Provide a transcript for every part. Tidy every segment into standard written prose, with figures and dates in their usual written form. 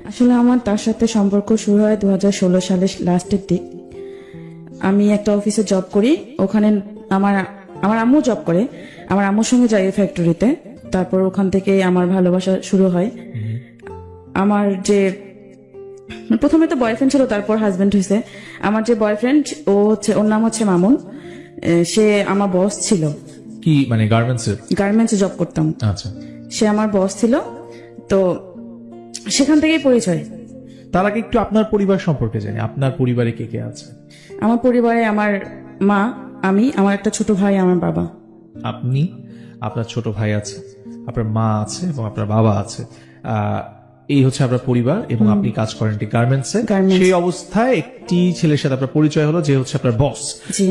আসলে আমার তার সাথে সম্পর্ক শুরু হয় 2016 সালের লাস্টের দিক। আমি একটা অফিসে জব করি, ওখানে আমার আমার আম্মু জব করে, আমার আম্মুর সঙ্গে যাই ফ্যাক্টরিতে। তারপর ওখান থেকে আমার ভালোবাসা শুরু হয়। আমার যে প্রথমে তো বয়ফ্রেন্ড ছিল, তারপর হাজবেন্ড হয়েছে। আমার যে বয়ফ্রেন্ড ও হচ্ছে, ওর নাম হচ্ছে মামুন। সে আমার বস ছিল। কি মানে গার্মেন্টসে জব করতাম। আচ্ছা, সে আমার বস ছিল, তো সেখান থেকেই পরিচয়। তার আগে একটু আপনার পরিবার সম্পর্কে জানি। আপনার পরিবারে কে কে আছে? আমার পরিবারে আমার মা, আমি, আমার একটা ছোট ভাই, আমার বাবা। আপনি, আপনার ছোট ভাই আছে, আপনার মা আছে এবং আপনার বাবা আছে। এই হচ্ছে আপনার পরিবার এবং আপনি কাজ করেন গার্মেন্টসে। সেই অবস্থায় একটি ছেলের সাথে আপনার পরিচয় হলো, যে হচ্ছে আপনার বস।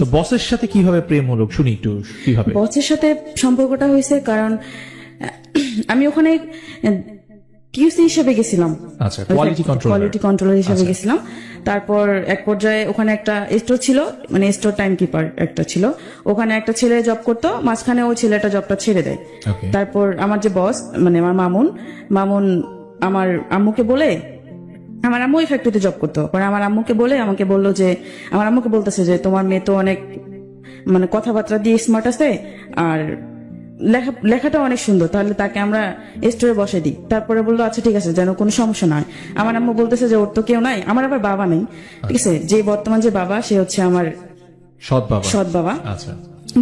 তো বসের সাথে কিভাবে প্রেম হলো শুনি একটু। কিভাবে বসের সাথে সম্পর্কটা হয়েছে? কারণ আমি ওখানে কিউসি হিসেবে গেছিলাম। আচ্ছা, কোয়ালিটি কন্ট্রোলার হিসেবে গেছিলাম। তারপর এক পর্যায়ে ওখানে একটা স্টোর ছিল, মানে স্টোর টাইম কিপার একটা ছিল। ওখানে একটা ছেলে জব করতো, মাঝখানে ওই ছেলেটা জবটা ছেড়ে দেয়। তারপর আমার যে বস, মানে আমার মামুন আমার আম্মুকে বলে, আমার আম্মু ওই ফ্যাক্টরিতে জব করতো, পরে আমার আম্মুকে বলে আমাকে বললো যে, আমার আম্মুকে বলতেছে যে তোমার মেয়ে তো অনেক মানে কথাবার্তা দিয়ে স্মার্ট আছে, আর লেখাটা অনেক সুন্দর, তাহলে তাকে আমরা স্টোরে বসে দিই। তারপরে বললো আচ্ছা ঠিক আছে, যেন কোনো সমস্যা না হয়। আমার আম্মু বলতেছে যে ওর তো কেউ নাই, আমার আবার বাবা নেই, ঠিক আছে। যে বর্তমান যে বাবা, সে হচ্ছে আমার সৎ বাবা। আচ্ছা,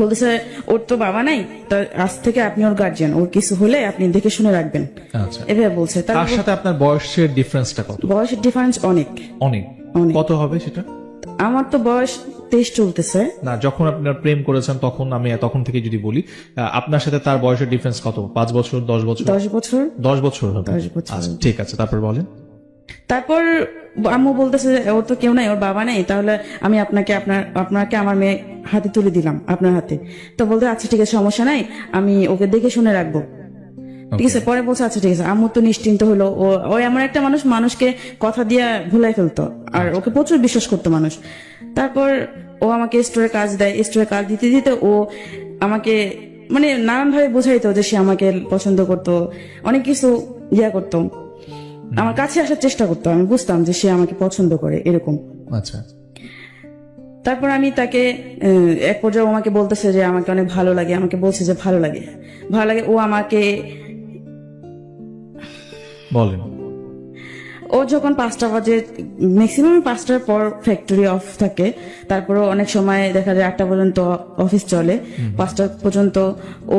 বলতেছে ওর তো বাবা নাই, তা আজ থেকে আপনি ওর গার্জিয়ান, ওর কিছু হলে আপনি দেখে শুনে রাখবেন। আচ্ছা, এভাবে বলছে। তার সাথে আপনার বয়সের ডিফারেন্সটা কত? বয়সের ডিফারেন্স অনেক। কত হবে সেটা? আমার তো বয়স 23 চলতেছে। না, যখন আপনার প্রেম করেছেন তখন, আমি তখন থেকে যদি বলি, আপনার সাথে তার বয়সের ডিফারেন্স কত? 5 বছর, 10 বছর? 10 বছর। 10 বছর হবে। 10 বছর। আচ্ছা, ঠিক আছে, তারপর বলেন। তারপর আম্মু বলতেছে ওর তো কেউ নাই, ওর বাবা নেই, তাহলে আমি আপনাকে আমার মেয়ে হাতে তুলে দিলাম, আপনার হাতে। তো বলতে আচ্ছা ঠিক আছে, সমস্যা নাই, আমি ওকে দেখে শুনে রাখবো, ঠিক আছে। পরে বলছে আচ্ছা ঠিক আছে। আম্মু তো নিশ্চিন্ত হলো। ও এমন একটা মানুষকে কথা দিয়ে ভুলাই ফেলতো, আর ওকে প্রচুর বিশ্বাস করতো মানুষ। তারপর ও আমাকে স্টোরে কাজ দেয়, স্টোরে কাজ দিতে দিতে ও আমাকে মানে নানান ভাবে বোঝাইতো যে সে আমাকে পছন্দ করতো, অনেক কিছু করতো, আমার কাছে আসার চেষ্টা করতো। আমি বুঝতাম যে সে আমাকে পছন্দ করে, এরকম। আচ্ছা, তারপর আমি তাকে এক পর্যায়ে আমাকে বলতেছে যে আমাকে অনেক ভালো লাগে, আমাকে বলছে যে ভালো লাগে। ও আমাকে বলেন। ও যখন 5টা বাজে, ম্যাক্সিমাম 5টার পর ফ্যাক্টরি অফ থাকে, তারপরে অনেক সময় দেখা যায় 8টা পর্যন্ত অফিস চলে, 5টা পর্যন্ত ও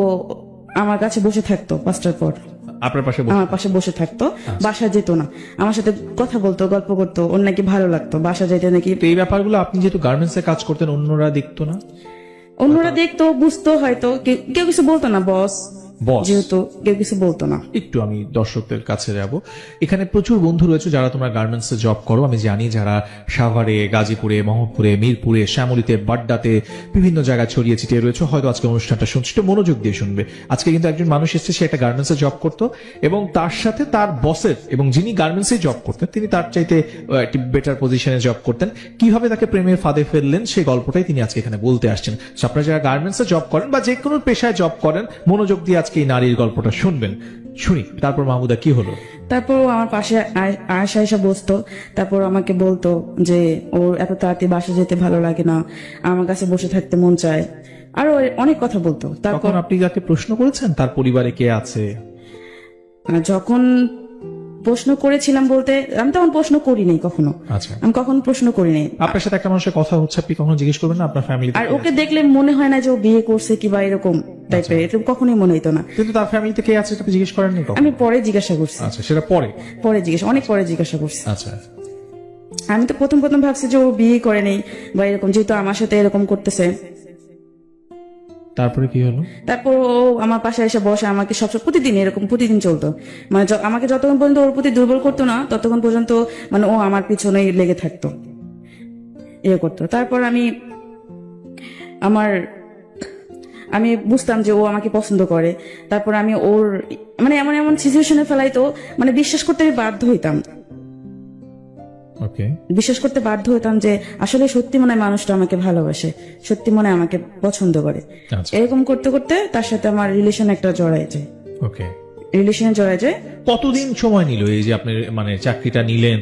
আমার কাছে বসে থাকতো। 5টার পর আমার পাশে বসে থাকতো, বাসায় যেত না, আমার সাথে কথা বলতো, গল্প করতো, ওর নাকি ভালো লাগতো, বাসা যেতে নাকি। এই ব্যাপারগুলো আপনি যেহেতু গার্মেন্টসে কাজ করতেন, অন্যরা দেখতো না? অন্যরা দেখতো, বুঝতো হয়তো, কেউ কিছু বলতো না, বস যেহেতু কেউ কিছু বলতো না। একটু আমি দর্শকদের কাছে যাব। এখানে প্রচুর বন্ধু রয়েছে যারা তোমরা গার্মেন্টসে জব করো, আমি জানি, যারা সাভারে, গাজীপুরে, মোহাম্মদপুরে, মিরপুরে, শ্যামলীতে, বাড্ডাতে, বিভিন্ন জায়গায় ছড়িয়ে ছিটিয়ে রয়েছে। হয়তো আজকে অনুষ্ঠানটা শুনছে, একটু মনোযোগ দিয়ে শুনবে। আজকে কিন্তু একজন মানুষ এসেছে, সে একটা গার্মেন্টসে জব করতো এবং তার সাথে তার বসের, এবং যিনি গার্মেন্টসে জব করতেন তিনি তার চাইতে একটি বেটার পজিশনে জব করতেন। কিভাবে তাকে প্রেমের ফাঁদে ফেললেন সেই গল্পটাই তিনি আজকে এখানে বলতে আসছেন। আপনারা যারা গার্মেন্টসে জব করেন বা যে কোনো পেশায় জব করেন, মনোযোগ দিয়ে আজকে এই নারীর গল্পটা শুনবেন। শুনি। তারপর মাহমুদা, কি হলো? তারপর আমার পাশে আয়সা এসে বসতো, তারপর আমাকে বলতো যে ওর এত তাড়াতাড়ি বাসা যেতে ভালো লাগে না, আমার কাছে বসে থাকতে মন চায়, আরো অনেক কথা বলতো। তখন আপনি যাকে প্রশ্ন করেছেন তার পরিবারে কে আছে? যখন প্রশ্ন করেছিলাম বলতে, আমি তখন প্রশ্ন করি নাই কখনো। আচ্ছা, আমি কখনো প্রশ্ন করি নাই। আপনার সাথে একটা মানুষের কথা হচ্ছে, আপনি কখনো জিজ্ঞেস করবেন না আপনার ফ্যামিলি? আর ওকে দেখলে মনে হয় না যে ও বিয়ে করছে কিংবা এরকম টাইপের, এরকম কখনোই মনে হইতো না। কিন্তু তার ফ্যামিলিতে কে আছে আপনি জিজ্ঞেস করেননি? আমি পরে জিজ্ঞাসা করছি। আচ্ছা, সেটা পরে জিজ্ঞাসা, অনেক পরে জিজ্ঞাসা করছি। আচ্ছা, আমি তো প্রথম ভাবছি যে ও বিয়ে করে নেই বা এরকম, যেহেতু আমার সাথে এরকম করতেছে। তারপরে কি হলো? তারপর ও আমার পাশে এসে বসে, আমাকে সবসময় প্রতিদিন চলতো, মানে আমাকে যতক্ষণ পর্যন্ত ওর প্রতি দুর্বল করতো না, ততক্ষণ পর্যন্ত মানে ও আমার পিছনেই লেগে থাকতো, করতো। তারপর আমি বুঝতাম যে ও আমাকে পছন্দ করে। তারপর আমি ওর মানে এমন সিচুয়েশনে ফেলাইতো, মানে বিশ্বাস করতে বাধ্য হইতাম যে আসলে সত্যি মনে হয় মানুষটা আমাকে ভালোবাসে, সত্যি মনে হয় আমাকে পছন্দ করে। এরকম করতে করতে তার সাথে আমার রিলেশন একটা জড়ায় যায়। রিলেশনে জড়ায় যায়। কতদিন সময় নিল এই যে আপনি মানে চাকরিটা নিলেন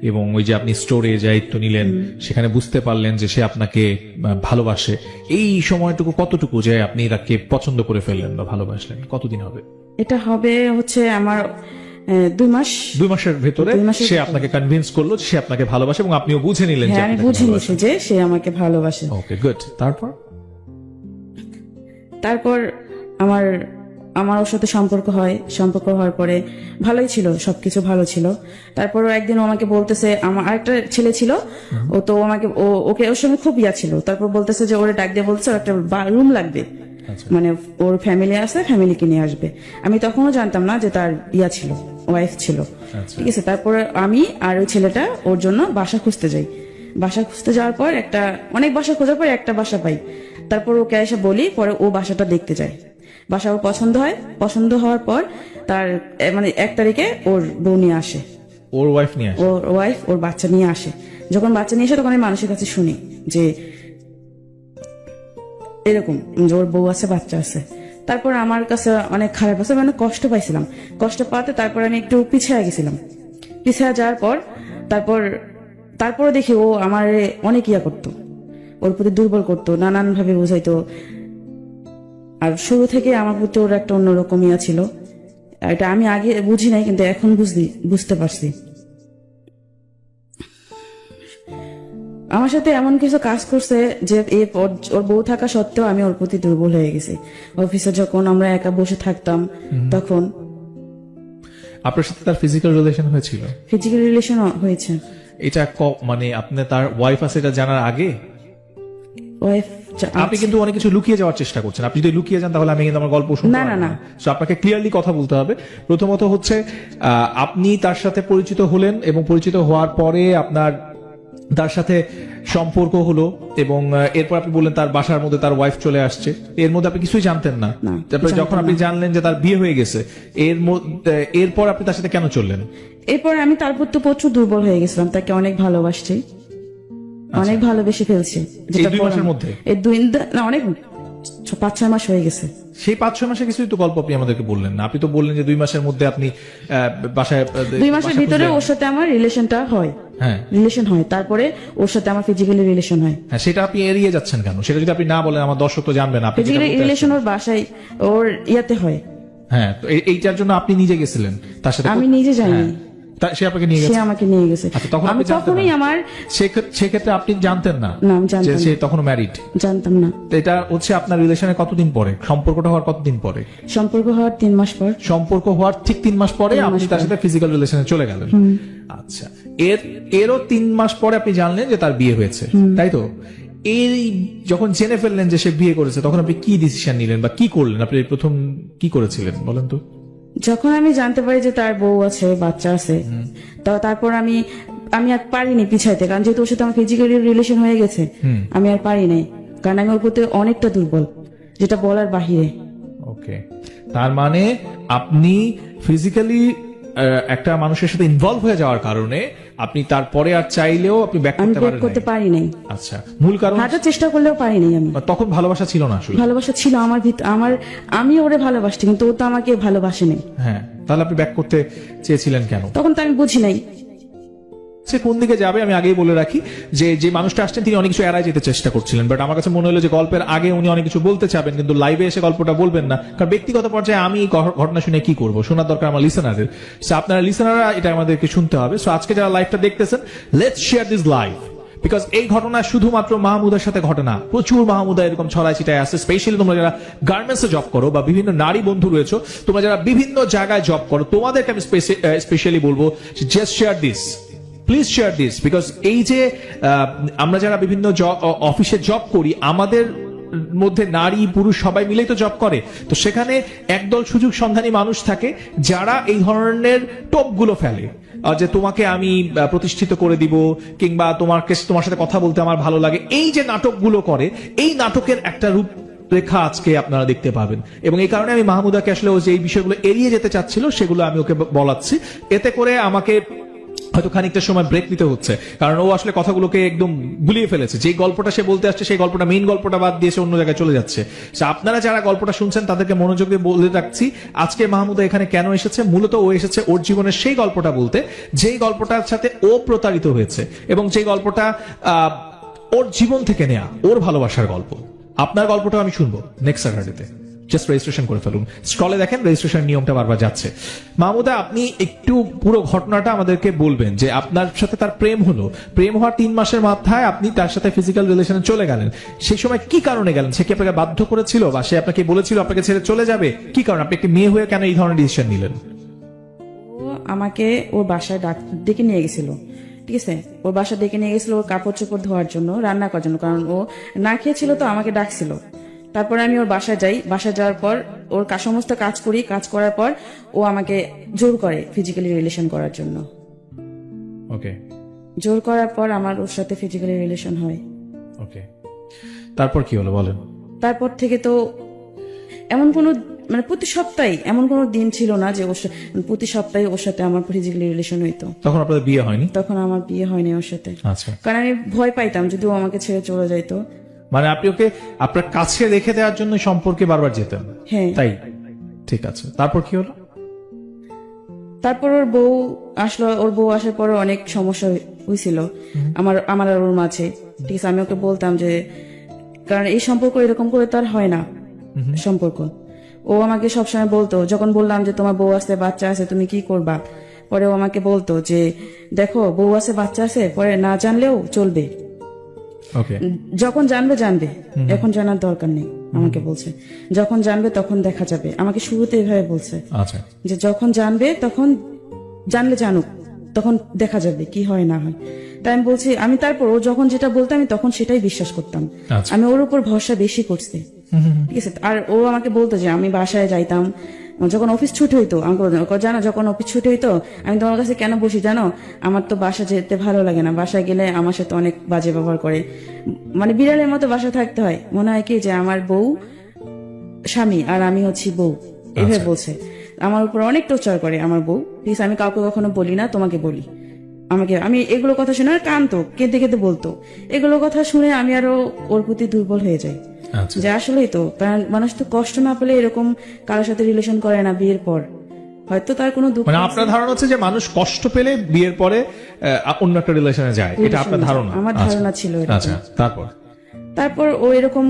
এবং ওই যে আপনি স্টোরে দায়িত্ব নিলেন, সেখানে বুঝতে পারলেন যে সে আপনাকে ভালোবাসে, এই সময়টুকু কতটুকু যে আপনি তাকে পছন্দ করে ফেললেন বা ভালোবাসলেন, কতদিন হবে? এটা হবে হচ্ছে আমার 2 মাস। 2 মাসের ভেতরে 2 মাসের সে আপনাকে কনভিন্স করলো যে সে আপনাকে ভালোবাসে এবং আপনিও বুঝে নিলেন যে হ্যাঁ, আমি আপনি তাকে বুঝে ভালোবাসেন। নিয়েছি যে সে আমাকে ভালোবাসে। ওকে, গুড। তারপর আমার আমার ওর সাথে সম্পর্ক হওয়ার পরে ভালোই ছিল, সবকিছু ভালো ছিল। তারপর একদিন ও আমাকে বলতেছে, আমার আরেকটা ছেলে ছিল, ও তো আমাকে ওকে ওর সঙ্গে খুব ইয়া ছিল। তারপর বলতেছে যে ওরে ডাক দিয়ে বলছে ওর একটা রুম লাগবে, মানে ওর ফ্যামিলি আছে, ফ্যামিলিকে নিয়ে আসবে। আমি তখনও জানতাম না যে তার ইয়া ছিল, ওয়াইফ ছিল। ঠিক আছে, তারপরে আমি আর ওই ছেলেটা ওর জন্য বাসা খুঁজতে যাই। বাসা খুঁজতে যাওয়ার পর অনেক বাসা খোঁজার পর একটা বাসা পাই। তারপর ওকে এসে বলি, পরে ও বাসাটা দেখতে যায়। বাসা ওর পছন্দ হওয়ার পর তার মানে 1 তারিখে ওর বউ নিয়ে আসে, ওর ওয়াইফ নিয়ে আসে? ওর ওয়াইফ ওর বাচ্চা নিয়ে আসে। যখন বাচ্চা নিয়ে আসে তখন আমি মানুষের কাছে শুনি যে এরকম যে ওর বউ আছে, বাচ্চা আছে। তারপর আমার কাছে অনেক খারাপ আছে, মানে কষ্ট পাইছিলাম। কষ্ট পাতে তারপর আমি একটু পিছিয়ে গেছিলাম। পিছিয়ে যাওয়ার পর তারপরে দেখি ও আমার অনেক ইয়া করতো, ওর প্রতি দুর্বল করতো, নানান ভাবে বুঝাইতো। আর শুরু থেকে আমার প্রতি ওর একটা অন্যরকম ইয়া ছিল। এটা আমি আগে বুঝি নাই, কিন্তু এখন বুঝতে পারছি। আমার সাথে এমন কিছু কাজ করছে যে ওর বউ থাকা সত্ত্বেও আমি ওর প্রতি দুর্বল হয়ে গেছি। অফিসে যখন আমরা একা বসে থাকতাম তখন। আপনার সাথে তার ফিজিক্যাল রিলেশন হয়েছিল? ফিজিক্যাল রিলেশন হয়েছে। এটা মানে আপনি তার ওয়াইফ আছে এটা জানার আগে? ওয়াইফ আপনি কিন্তু অনেক কিছু লুকিয়ে যাওয়ার চেষ্টা করছেন। আপনি যদি লুকিয়ে যান তাহলে আমি কিন্তু আমার গল্প শুনতে পারবো না। সো আপনাকে ক্লিয়ারলি কথা বলতে হবে। প্রথমত হচ্ছে আপনি তার সাথে পরিচিত হলেন এবং পরিচিত হওয়ার পরে আপনার তার সাথে সম্পর্ক হলো এবং এরপর আপনি বললেন তার বাসার মধ্যে তার ওয়াইফ চলে আসছে। এর মধ্যে আপনি কিছুই জানতেন না। তারপরে যখন আপনি জানলেন যে তার বিয়ে হয়ে গেছে, এরপর আপনি তার সাথে কেন চললেন? এরপর আমি তার প্রতি প্রচুর দুর্বল হয়ে গেছিলাম। তাকে অনেক ভালোবাসছি, অনেক ভালোবেসে ফেলছি। এই 2 মাসের মধ্যে? এই অনেক 5-6 মাস হয়ে গেছে। সেই 5-6 মাসে কিছুই তো গল্প আপনি আমাদেরকে বললেন না। আপনি তো বললেন যে 2 মাসের মধ্যে আপনি বাসায় 2 মাসের ভিতরে ওর সাথে আমার রিলেশনটা হয়। হ্যাঁ, রিলেশন হয়। তারপরে ওর সাথে আমার ফিজিক্যালি রিলেশন হয়। হ্যাঁ, সেটা আপনি এড়িয়ে যাচ্ছেন কেন? সেটা যদি আপনি না বলেন আমার দর্শক তো জানবে না। আপনি ফিজিক্যালি রিলেশন ওর বাসায় ওর ইয়াতে হয়। হ্যাঁ, তো এইটার জন্য আপনি নিজে গেছিলেন তার সাথে? আমি নিজে যাইনি, সে আপনাকে নিয়ে সে গেছে? আমাকে নিয়ে গেছে। তখন আমি তখনই আমার সেক্ষেত্রে আপনি জানতেন না না, আমি জানতাম যে সে তখন ম্যারিড? জানতাম না। তো এটা হচ্ছে আপনার রিলেশনের কতদিন পরে, সম্পর্কটা হওয়ার কতদিন পরে? সম্পর্ক হওয়ার 3 মাস পর। সম্পর্ক হওয়ার ঠিক 3 মাস পরে আপনি তার সাথে ফিজিক্যাল রিলেশনে চলে গেলেন। আচ্ছা, এরও 3 মাস পরে আপনি জানলেন যে তার বিয়ে হয়েছে, তাই তো? এই যখন জেনে ফেললেন যে সে বিয়ে করেছে, তখন আপনি কি ডিসিশন নিলেন বা কি করলেন? আপনি প্রথম কি করেছিলেন বলেন তো? যখন আমি জানতে পারি যে তার বউ আছে, বাচ্চা আছে, তারপর আমি আর পারিনি পিছাইতে, কারণ যেহেতু ওর সাথে আমার ফিজিক্যালি রিলেশন হয়ে গেছে, আমি আর পারি নাই, কারণ আমি ওর প্রতি অনেকটা দুর্বল, যেটা বলার বাহিরে। ওকে, তার মানে আপনি ফিজিক্যালি একটা মানুষের সাথে ইনভলভ হয়ে যাওয়ার কারণে আপনি তারপরে আর চাইলেও আপনি ব্যাক করতে পারি নাই। আচ্ছা, মূল কারণ? হাঁটার চেষ্টা করলেও পারি নাই আমি। তখন ভালোবাসা ছিল না? আসলে ভালোবাসা ছিল আমার ভিতর, আমি ওরে ভালোবাসছি, কিন্তু ও তো আমাকে ভালোবাসে নাই। হ্যাঁ, তাহলে আপনি ব্যাক করতে চেয়েছিলেন কেন? তখন তো আমি বুঝি নাই সে কোন দিকে যাবে। আমি আগেই বলে রাখি যে মানুষটা আসছেন তিনি অনেক কিছু এড়াই যেতে চেষ্টা করছিলেন, বাট আমার কাছে মনে হলো যে গল্পের আগে উনি অনেক কিছু বলতে চাবেন, কিন্তু লাইভে এসে গল্পটা বলবেন না, কারণ ব্যক্তিগত পর্যায়ে আমি ঘটনা শুনে কি করব, শোনার দরকার আমার লিসেনারদের। সো আপনারা লিসেনাররা এটা আমাদেরকে শুনতে হবে। সো আজকে যারা লাইভটা দেখতেছেন, let's share this live, because এই ঘটনা শুধুমাত্র মাহমুদার সাথে ঘটে না, প্রচুর মাহমুদা এরকম ছড়ায় ছিটায় আছে। স্পেশালি তোমরা যারা গার্মেন্টসে জব করো বা বিভিন্ন নারী বন্ধু রয়েছে, তোমরা যারা বিভিন্ন জায়গায় জব করো, তোমাদেরকে আমি স্পেশালি বলবো just share this, please share this, because এই যে আমরা যারা বিভিন্ন অফিসে জব করি, আমাদের মধ্যে নারী পুরুষ সবাই মিলেই তো জব করে, তো সেখানে একদল সুযোগ সন্ধানী মানুষ থাকে যারা এই ধরনের টোপগুলো ফেলে যে তোমাকে আমি প্রতিষ্ঠিত করে দিব, কিংবা তোমার সাথে কথা বলতে আমার ভালো লাগে। এই যে নাটকগুলো করে, এই নাটকের একটা রূপ রেখা আজকে আপনারা দেখতে পাবেন, এবং এই কারণে আমি মাহমুদাকে আসলে ও যে এই বিষয়গুলো এড়িয়ে যেতে চাচ্ছিল সেগুলো আমি ওকে বলাচ্ছি। এতে করে আমাকে হয়তো খানিকটা সময় ব্রেক নিতে হচ্ছে, কারণ ও আসলে কথাগুলোকে একদম গুলিয়ে ফেলেছে। যে গল্পটা সে বলতে আসছে সেই গল্পটা, মেইন গল্পটা বাদ দিয়ে সে অন্য জায়গায় চলে যাচ্ছে। So, আপনারা যারা গল্পটা শুনছেন তাদেরকে মনোযোগ দিয়ে বলে রাখছি, আজকে মাহমুদা এখানে কেন এসেছে। মূলত ও এসেছে ওর জীবনের সেই গল্পটা বলতে, যেই গল্পটার সাথে ও প্রতারিত হয়েছে এবং যে গল্পটা ওর জীবন থেকে নেয়া, ওর ভালোবাসার গল্প। আপনার গল্পটা আমি শুনবো নেক্সট স্যাটারডেতে। জাস্ট রেজিস্ট্রেশন করে ফেলুন। স্ক্রলে দেখেন রেজিস্ট্রেশন নিয়মটা বারবার যাচ্ছে। মাহমুদা, আপনি একটু পুরো ঘটনাটা আমাদেরকে বলবেন যে আপনার সাথে তার প্রেম হলো, প্রেম হওয়ার 3 মাসের মাথায় আপনি তার সাথে ফিজিক্যাল রিলেশনে চলে গেলেন। সেই সময় কি কারণে গেলেন? সে কি আপনাকে বাধ্য করেছিল বা সে আপনাকে বলেছিল আপনাকে ছেড়ে চলে যাবে? কি কারণ? আপনি একটি মেয়ে হয়ে কেন এই ধরনের ডিসিশন নিলেন? ও আমাকে ওর বাসায় ডেকে নিয়ে গেছিল, ঠিক আছে? ওর বাসা ডেকে নিয়ে গেছিল ওর কাপড় চোপড় ধোয়ার জন্য, রান্না করার জন্য, কারণ ও না খেয়েছিল, তো আমাকে ডাকছিল। তারপরে আমি ওর বাসায় যাই, বাসায় যাওয়ার পর ওর সমস্ত কাজ করি, কাজ করার পর ও আমাকে জোর করে ফিজিক্যালি রিলেশন করার জন্য। ওকে, জোর করার পর আমার ওর সাথে ফিজিক্যালি রিলেশন হয়। ওকে, তারপর কি হলো বলেন? তারপর থেকে তো এমন কোনো মানে প্রতি সপ্তাহে এমন কোনো দিন ছিল না যে প্রতি সপ্তাহে ওর সাথে আমার ফিজিক্যালি রিলেশন হইতো। তখন আপনাদের বিয়ে হয়নি? তখন আমার বিয়ে হয়নি ওর সাথে। আচ্ছা, কারণ আমি ভয় পাইতাম যদি ও আমাকে ছেড়ে চলে যাইতো। মানে আপনি ওকে আপনার কাছে রেখে দেওয়ার জন্য সম্পর্কে বারবার যেতেন? হ্যাঁ। তাই, ঠিক আছে। তারপর কি হলো? তারপর ওর বউ আসলো, ওর বউ আসার পরে অনেক সমস্যা হয়েছিল আমার আর ওর মাঝে, ঠিক আছে? আমি ওকে বলতাম যে, কারণ এই সম্পর্ক এরকম করে তো আর হয় না সম্পর্ক। ও আমাকে সবসময় বলতো, যখন বললাম যে তোমার বউ আছে, বাচ্চা আছে, তুমি কি করবা, পরে ও আমাকে বলতো যে দেখো বউ আছে, বাচ্চা আছে, পরে না জানলেও চলবে, ওকে, যখন জানবে জানবে, এখন জানার দরকার নেই। আমাকে বলছে যখন জানবে তখন দেখা যাবে। আমাকে শুরুতে এভাবে বলছে আচ্ছা, যে যখন জানবে তখন, জানলে জানুক, তখন দেখা যাবে কি হয় না হয়। তাই আমি বলছি, আমি তারপর ও যখন যেটা বলতো আমি তখন সেটাই বিশ্বাস করতাম। আচ্ছা। আমি ওর উপর ভরসা বেশি করছি, ঠিক আছে? আর ও আমাকে বলতো যে আমি বাসায় যাইতাম, যখন অফিস ছুটি হইতো আমাকে বলতো, জানো যখন অফিস ছুটি হইতো আমি তোমার কাছে কেন বসি জানো? আমার তো বাসা যেতে ভালো লাগে না, বাসায় গেলে আমার সাথে অনেক বাজে ব্যবহার করে, মানে বিড়ালের মতো বাসা থাকতে হয়, মনে হয় কি যে আমার বউ স্বামী আর আমি হচ্ছি বউ, এভাবে বলছে। আমার উপর অনেক টর্চার করে আমার বউ, প্লিজ আমি কাউকে কখনো বলি না, তোমাকে বলি। আমি এগুলো কথা শুনে আর কানতো, কেঁদে কেঁদে বলতো। এগুলো কথা শুনে আমি আরো ওর প্রতি দুর্বল হয়ে যাই, আচ্ছা। যে আসলেই তো কারণ মানুষ তো কষ্ট না পেলে এরকম কারোর সাথে রিলেশন করে না বিয়ের পর, হয়তো তার কোনো দুঃখ মানে আপনার ধারণা হচ্ছে যে মানুষ কষ্ট পেলে বিয়ের পরে অন্য একটা রিলেশনে যায়, এটা আপনার ধারণা? আমার ধারণা ছিল এরকম। আচ্ছা, তারপর ও এরকম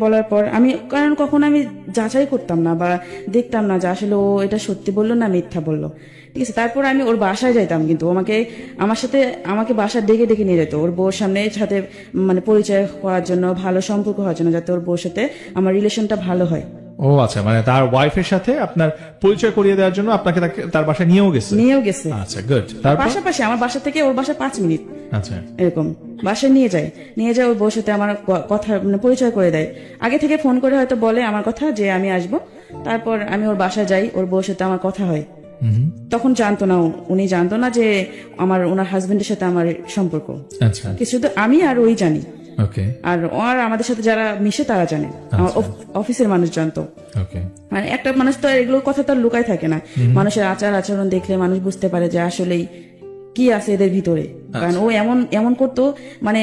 বলার পর আমি, কারণ কখনো আমি যাচাই করতাম না বা দেখতাম না যে আসলে ও এটা সত্যি বললো না মিথ্যা বললো, ঠিক আছে? তারপর আমি ওর বাসায় যাইতাম, কিন্তু আমাকে বাসায় ডেকে ডেকে নিয়ে যেত ওর বউর সাথে মানে পরিচয় করার জন্য, ভালো সম্পর্ক হওয়ার জন্য, যাতে ওর বউর সাথে আমার রিলেশনটা ভালো হয়। ও আচ্ছা, মানে তার ওয়াইফের সাথে আপনার পরিচয় করিয়ে দেওয়ার জন্য আপনাকে তার বাসায় নিয়েও গেছে? আচ্ছা, গুড। তারপর পাশাপাশি আমার বাসা থেকে ওর বাসা 5 মিনিট, আচ্ছা, এরকম বাসায় নিয়ে যায় ওর বউর সাথে আমার কথা মানে পরিচয় করে দেয়। আগে থেকে ফোন করে হয়তো বলে আমার কথা যে আমি আসবো, তারপর আমি ওর বাসায় যাই, ওর বউর সাথে আমার কথা হয়। তখন জানতো না, উনি জানতো না যে ওনার হাজবেন্ডের সাথে আমার সম্পর্ক। আচ্ছা, শুধু আমি আর ওই জানি, ওকে, আর আমাদের সাথে যারা মিশে তারা জানে, আমার অফিসের মানুষ জানতো। ওকে, মানে একটা মানুষ তো এগুলো কথা তো আর লুকায় থাকে না, মানুষের আচার আচরণ দেখলে মানুষ বুঝতে পারে যে আসলেই কি আছে এদের ভিতরে। কারণ ও এমন করতো, মানে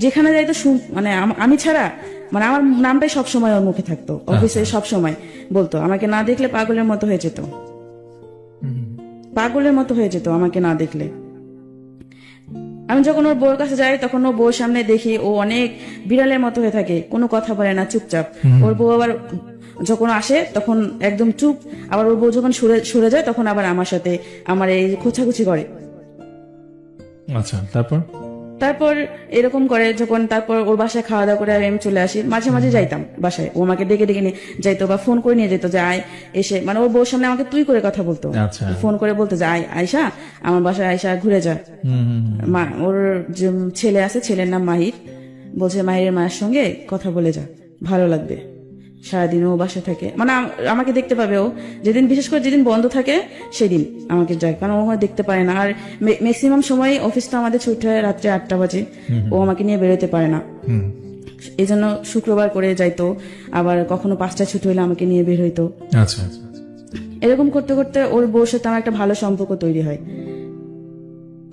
যেখানে যাইতো মানে আমি ছাড়া মানে আমার নামটাই সবসময় ওর মুখে থাকতো, অফিসে সবসময় বলতো, আমাকে না দেখলে পাগলের মতো হয়ে যেত, পাগলের মতো হয়ে যেত আমাকে না দেখলে। আমি যখন ওর বউর কাছে যাই তখন ও বউর সামনে দেখি ও অনেক বিড়ালের মতো হয়ে থাকে, কোনো কথা বলে না, চুপচাপ। ওর বউ আবার যখন আসে তখন একদম চুপ, আবার ওর বউ যখন সরে যায় তখন আবার আমার সাথে আমার এই খোঁচাখুচি করে। আচ্ছা, তারপর এরকম করে যখন, তারপর ওর বাসায় খাওয়া দাওয়া করে আমি চলে আসি, মাঝে মাঝে যাইতাম বাসায়, ও আমাকে ডেকে ডেকে নিয়ে যাইতো বা ফোন করে নিয়ে যেত যে আয়, এসে মানে ওর বউর সামনে আমাকে তুই করে কথা বলতো, ফোন করে বলতো যে আয় আয়শা, আমার বাসায় আয়শা ঘুরে যা। ওর যে ছেলে আছে, ছেলের নাম মাহির, বলছে মাহিরের মায়ের সঙ্গে কথা বলে যা, ভালো লাগবে, সারাদিন ও বাসায় থাকে, মানে আমাকে দেখতে পাবে ও, যেদিন বিশেষ করে যেদিন বন্ধ থাকে সেদিন আমাকে যায়, কারণ ও দেখতে পারে না। আর ম্যাক্সিমাম সময় অফিসটা আমাদের ছুটি হয় রাত্রে 8টা বাজে, ও আমাকে নিয়ে বেরোতে পারে না, এই জন্য শুক্রবার করে যাইতো, আবার কখনো 5টায় ছুটি হলে আমাকে নিয়ে বের হইতো। এরকম করতে করতে ওর বউর সাথে আমার একটা ভালো সম্পর্ক তৈরি হয়।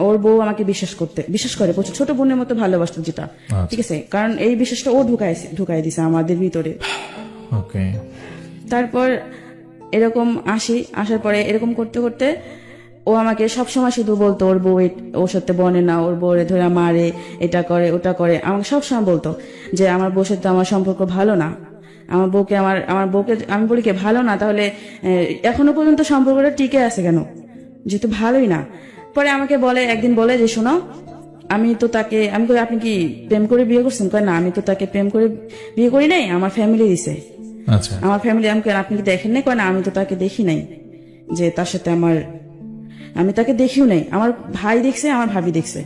ওর বউ আমাকে বিশ্বাস করে প্রচুর, ছোট বোনের মতো ভালোবাসতো যেটা, ঠিক আছে, কারণ এই বিশ্বাসটা ও ঢুকাই দিছে আমাদের ভিতরে। ওকে। তারপর এরকম আসার পরে এরকম করতে করতে ও আমাকে সবসময় শুধু বলতো ওর বউ ওর সাথে বনে না, ওর বউরে ধরে মারে, এটা করে ওটা করে, আমাকে সবসময় বলতো যে আমার বউর সাথে আমার সম্পর্ক ভালো না, আমার বউকে আমি বলি কি ভালো না, তাহলে এখনো পর্যন্ত সম্পর্কটা টিকে আছে কেন, যেহেতু ভালোই না। পরে আমাকে একদিন বলে যে শোনো, আমি কই আপনি কি প্রেম করে বিয়ে করছেন? কয় না, আমি তো তাকে প্রেম করে বিয়ে করি নাই, আমার ফ্যামিলি দিছে। আচ্ছা। আমার ফ্যামিলি, আপনি কি দেখেন নাই? কয় না, আমি তো তাকে দেখি নাই, যে তার সাথে আমি তাকে দেখিও নাই, আমার ভাই দেখছে, আমার ভাবি দেখছে,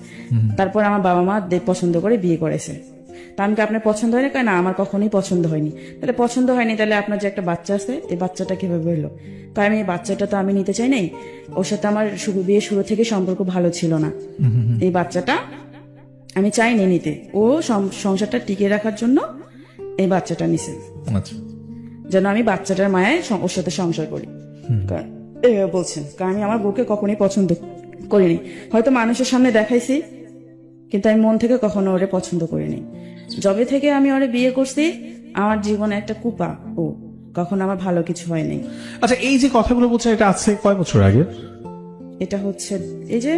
তারপর আমার বাবা মা পছন্দ করে বিয়ে করেছে। তা আমি কি আপনার পছন্দ হয়নি? কয় না, আমার কখনোই পছন্দ হয়নি। তাহলে পছন্দ হয়নি, তাহলে আপনার যে একটা বাচ্চা আছে, এই বাচ্চাটা কিভাবে হলো? তাই আমি এই বাচ্চাটা তো আমি নিতে চাই নাই, ওর সাথে আমার বিয়ে শুরু থেকে সম্পর্ক ভালো ছিল না, এই বাচ্চাটা আমি চাইনি নিতে, ও সংসারটা টিকিয়ে রাখার জন্য এই বাচ্চাটা নিছে, আচ্ছা। যেন আমি বাচ্চাটার মায়ায় ওর সাথে সংসার করি। এভাবে বলছেন, কারণ আমি আমার বউকে কখনোই পছন্দ করিনি, হয়তো মানুষের সামনে দেখাইছি, কিন্তু আমি মন থেকে কখনো ওরে পছন্দ করিনি। যবে থেকে আমি ওরে বিয়ে করছি, আমার জীবনে একটা কুপা, ও কখনো আমার ভালো কিছু হয়নি। আচ্ছা, এই যে কথাগুলো বলছেন, এটা আছে কয় বছর আগে? এটা হচ্ছে এই যে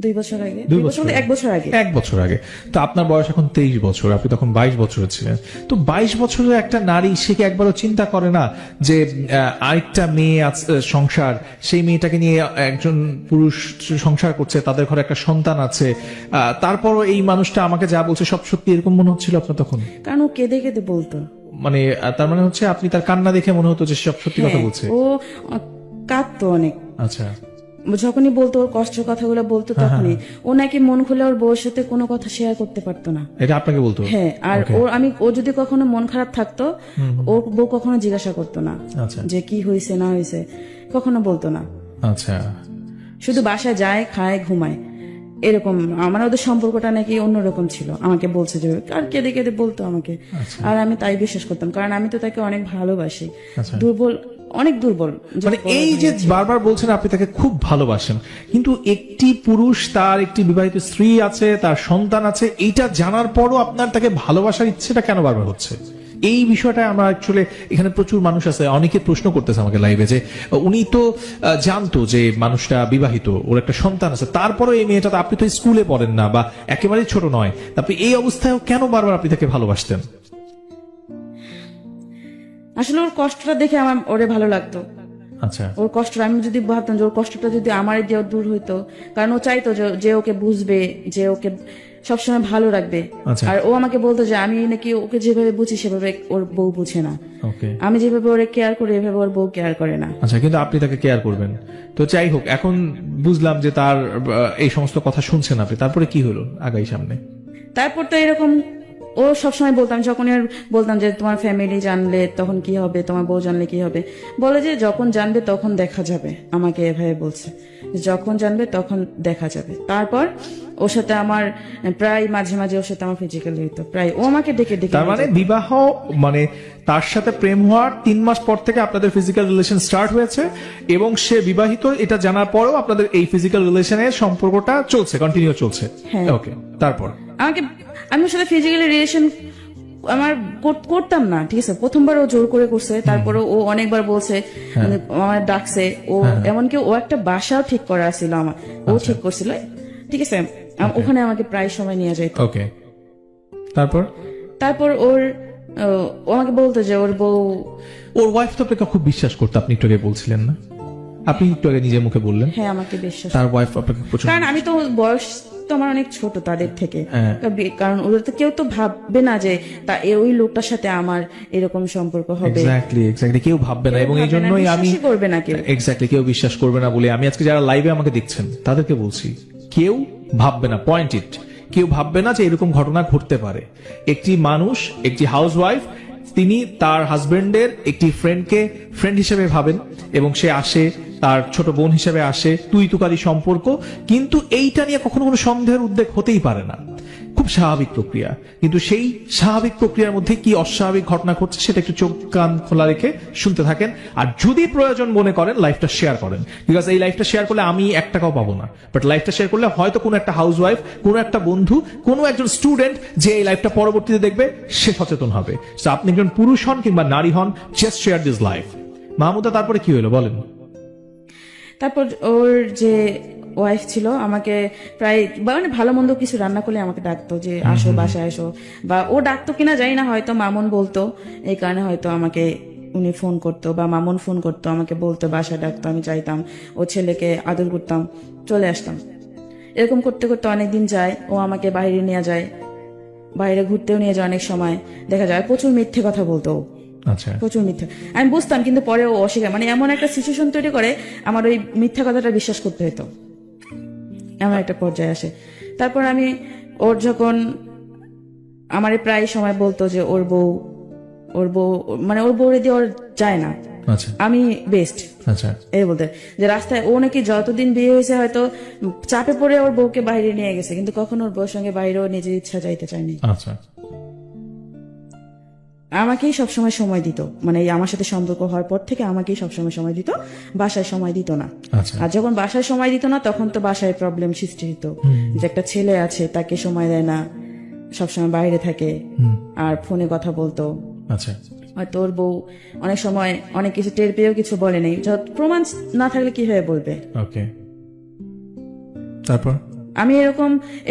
2 বছর আগে, 2 বছর, 1 বছর আগে। 1 বছর আগে। তো আপনার বয়স এখন 23 বছর, আপনি তখন 22 বছরের ছিলেন। তো 22 বছরের একটা নারী, সে কি একবারও চিন্তা করে না যে আরেকটা মেয়ে সংসার, সেই মেয়েটাকে নিয়ে একজন পুরুষ সংসার করছে, তাদের ঘরে একটা সন্তান আছে, তারপরও এই মানুষটা আমাকে যা বলছে সব সত্যি, এরকম মনে হচ্ছিল আপনার তখন? কারণ ও কেঁদে কেঁদে বলতো, মানে তার মানে হচ্ছে আপনি তার কান্না দেখে মনে হতো যে সব সত্যি কথা বলছে? ও কাঁদতো অনেক। আচ্ছা। যখনই বলতো, ওর কষ্টের কথাগুলো বলতো, তখনই ও নাকি মন খুলে ওর বউর সাথে কোনো কথা শেয়ার করতে পারতো না। এটা আপনাকে বলতো? হ্যাঁ। আর ও যদি কখনো মন খারাপ থাকতো, ওর বউ কখনো জিজ্ঞাসা করতো না যে কি হয়েছে না হয়েছে, কখনো বলতো না। আচ্ছা। শুধু বাসায় যায়, খায়, ঘুমায়, এরকম। আমার ওদের সম্পর্কটা নাকি অন্যরকম ছিল, আমাকে বলছে যে, আর কেঁদে কেঁদে বলতো আমাকে। আর আমি তাই বিশ্বাস করতাম, কারণ আমি তো তাকে অনেক ভালোবাসি। অনেক দুর্বল। মানে এই যে বারবার বলছেন আপনি তাকে খুব ভালোবাসেন, কিন্তু একটি পুরুষ, তার একটি বিবাহিত স্ত্রী আছে, তার সন্তান আছে, এইটা জানার পরও আপনার তাকে ভালোবাসার ইচ্ছেটা কেন বারবার হচ্ছে? এই বিষয়টা আমরা অ্যাকচুয়ালি, এখানে প্রচুর মানুষ আছে, অনেকে প্রশ্ন করতেছে আমাকে লাইভে যে উনি তো জানতো যে মানুষটা বিবাহিত, ওর একটা সন্তান আছে, তারপরও এই মেয়েটা, আপনি তো স্কুলে পড়েন না বা একেবারেই ছোট নয়, আপনি এই অবস্থায় কেন বারবার আপনি তাকে ভালোবাসতেন? আসলে ওর কষ্টটা দেখে আমার ওরে ভালো লাগতো। আচ্ছা। ওর কষ্ট, আমি যদি ভাবতাম যে ওর কষ্টটা যদি আমার দিয়ে দূর হইতো, কারণ ও চাইতো যে ওকে বুঝবে, যে ওকে সবসময় ভালো রাখবে। আর ও আমাকে বলতো যে আমি নাকি ওকে যেভাবে বুঝি সেভাবে ওর বউ বুঝে না, আমি যেভাবে ওরে কেয়ার করি এভাবে ওর বউ কেয়ার করে না। আচ্ছা, কিন্তু আপনি তাকে কেয়ার করবেন তো। যাই হোক, এখন বুঝলাম যে তার এই সমস্ত কথা শুনছেন আপনি, তারপরে কি হলো আগাই সামনে? তারপর তো এরকম ও সবসময় বলতাম, যখন বলতাম যে তোমার ফ্যামিলি জানলে তখন কি হবে, তোমার বউ জানলে কি হবে, বলে যে যখন জানবে তখন দেখা যাবে। আমাকে এভাবে বলছে, যখন জানবে তখন দেখা যাবে। তারপর ওর সাথে আমার প্রায় মাঝে মাঝে ওর সাথে আমার ফিজিক্যাল হইতো, প্রায় ও আমাকে ডেকে ডেকে। তার মানে বিবাহ, মানে তার সাথে প্রেম হওয়ার 3 মাস পর থেকে আপনাদের ফিজিক্যাল রিলেশন স্টার্ট হয়েছে, এবং সে বিবাহিত এটা জানার পরেও আপনাদের এই ফিজিক্যাল রিলেশনের সম্পর্কটা চলছে, কন্টিনিউ চলছে। ওকে। তারপর আমি ওর সাথে ফিজিক্যালি রিলেশন আমার করতাম না, ঠিক আছে। প্রথমবার ও জোর করে করছে, তারপরে ও অনেকবার বলছে, আমার ডাকছে, ও এমনকি ও একটা বাসাও ঠিক করা ছিল আমার, ও ঠিক করছিল, ঠিক আছে। ওখানে আমাকে প্রায় সময় নিয়ে যেত। ওকে। তারপর ও আমাকে বলতো যে ওর বউ, ওর ওয়াইফ তো আপনাকে খুব বিশ্বাস করতো, আপনি একটু আগে বলছিলেন না? আপনি একটু আগে নিজের মুখে বললেন। হ্যাঁ, আমাকে বিশ্বাস। তার ওয়াইফ আপনাকে প্রচুর, কারণ আমি তো বয়স তো আমার অনেক ছোট তাদের থেকে, কারণ ওদের তো কেউ তো ভাববে না যে ওই লোকটার সাথে আমার এরকম সম্পর্ক হবে। এক্স্যাক্টলি কেউ ভাববে না, এবং এই জন্যই আমি করবে না কেউ, এক্স্যাক্টলি কেউ বিশ্বাস করবে না বলে আমি আজকে যারা লাইভে আমাকে দেখছেন তাদেরকে বলছি, কেউ ভাববে না, পয়েন্ট ইট, কেউ ভাববে না যে এরকম ঘটনা ঘটতে পারে। একটি মানুষ, একটি হাউসওয়াইফ, তিনি তার হাজবেন্ডের একটি ফ্রেন্ডকে ফ্রেন্ড হিসেবে ভাবেন, এবং সে আসে, তার ছোট বোন হিসেবে আসে, তুই তুকারি সম্পর্ক, কিন্তু এইটা নিয়ে কখনো কোনো সন্দেহের উদ্বেগ হতেই পারে না, খুব স্বাভাবিক প্রক্রিয়া। কিন্তু সেই স্বাভাবিক প্রক্রিয়ার মধ্যে কি অস্বাভাবিক ঘটনা ঘটছে সেটা একটু চোখ কান খোলা রেখে শুনতে থাকেন, আর যদি প্রয়োজন মনে করেন লাইফটা শেয়ার করেন, বিকজ এই লাইফটা শেয়ার করলে আমি 1 টাকাও পাবো না, বাট লাইফটা শেয়ার করলে হয়তো কোনো একটা হাউসওয়াইফ, কোনো একটা বন্ধু, কোনো একজন স্টুডেন্ট যে এই লাইফটা পরবর্তীতে দেখবে সে সচেতন হবে। So আপনি একজন পুরুষ হন কিংবা নারী হন, just share this life. Mahmuda, তারপরে কি হলো বলেন? তারপর ওর যে ওয়াইফ ছিল আমাকে প্রায় মানে ভালো মন্দ কিছু রান্না করলে আমাকে ডাকতো যে আসো বাসায় আসো, বা ও ডাকতো কিনা জানি না, হয়তো মামুন বলতো, এই কারণে হয়তো আমাকে উনি ফোন করতো বা মামুন ফোন করতো, আমাকে বলতো, বাসায় ডাকতো, আমি চাইতাম, ও ছেলেকে আদর করতাম, চলে আসতাম। এরকম করতে করতে অনেকদিন যায়, ও আমাকে বাইরে নিয়ে যায়, বাইরে ঘুরতেও নিয়ে যায়, অনেক সময় দেখা যায় প্রচুর মিথ্যে কথা বলতো ও। আচ্ছা, প্রচুর মিথ্যা, আমি বুঝতাম, কিন্তু পরে ও অস্বীকার, মানে এমন একটা সিচুয়েশন তৈরি করে আমার ওই মিথ্যা কথাটা বিশ্বাস করতে হতো, এমন একটা পর্যায়ে আসে। তারপর আমি ওর যখন আমারে প্রায় সময় বলতো যে ওর বউ মানে ওর বউরে দিয়ে ওর যায় না, আচ্ছা, আমি বেস্ট, আচ্ছা, এই বলতে, যে রাস্তায় ও নাকি যতদিন বিয়ে হয়েছে হয়তো চাপে পড়ে ওর বউকে বাইরে নিয়ে গেছে, কিন্তু কখনো ওর বউর সঙ্গে বাইরেও নিজের ইচ্ছা যাইতে চায়নি। আচ্ছা, আমাকেই সবসময় সময় দিত, মানে এই আমার সাথে সম্পর্ক হওয়ার পর থেকে আমাকেই সবসময় সময় দিত, বাসায় সময় দিত না। আচ্ছা, আর যখন বাসায় সময় দিত না তখন তো বাসায় প্রবলেম সৃষ্টি হতো, যে একটা ছেলে আছে তাকে সময় দেয় না, সবসময় বাইরে থাকে, আর ফোনে কথা বলতো। আচ্ছা, হয়তো ওর বউ অনেক সময় অনেক কিছু টের পেয়েও কিছু বলে নেই, প্রমাণ না থাকলে কিভাবে বলবে। ওকে, তারপর? আমি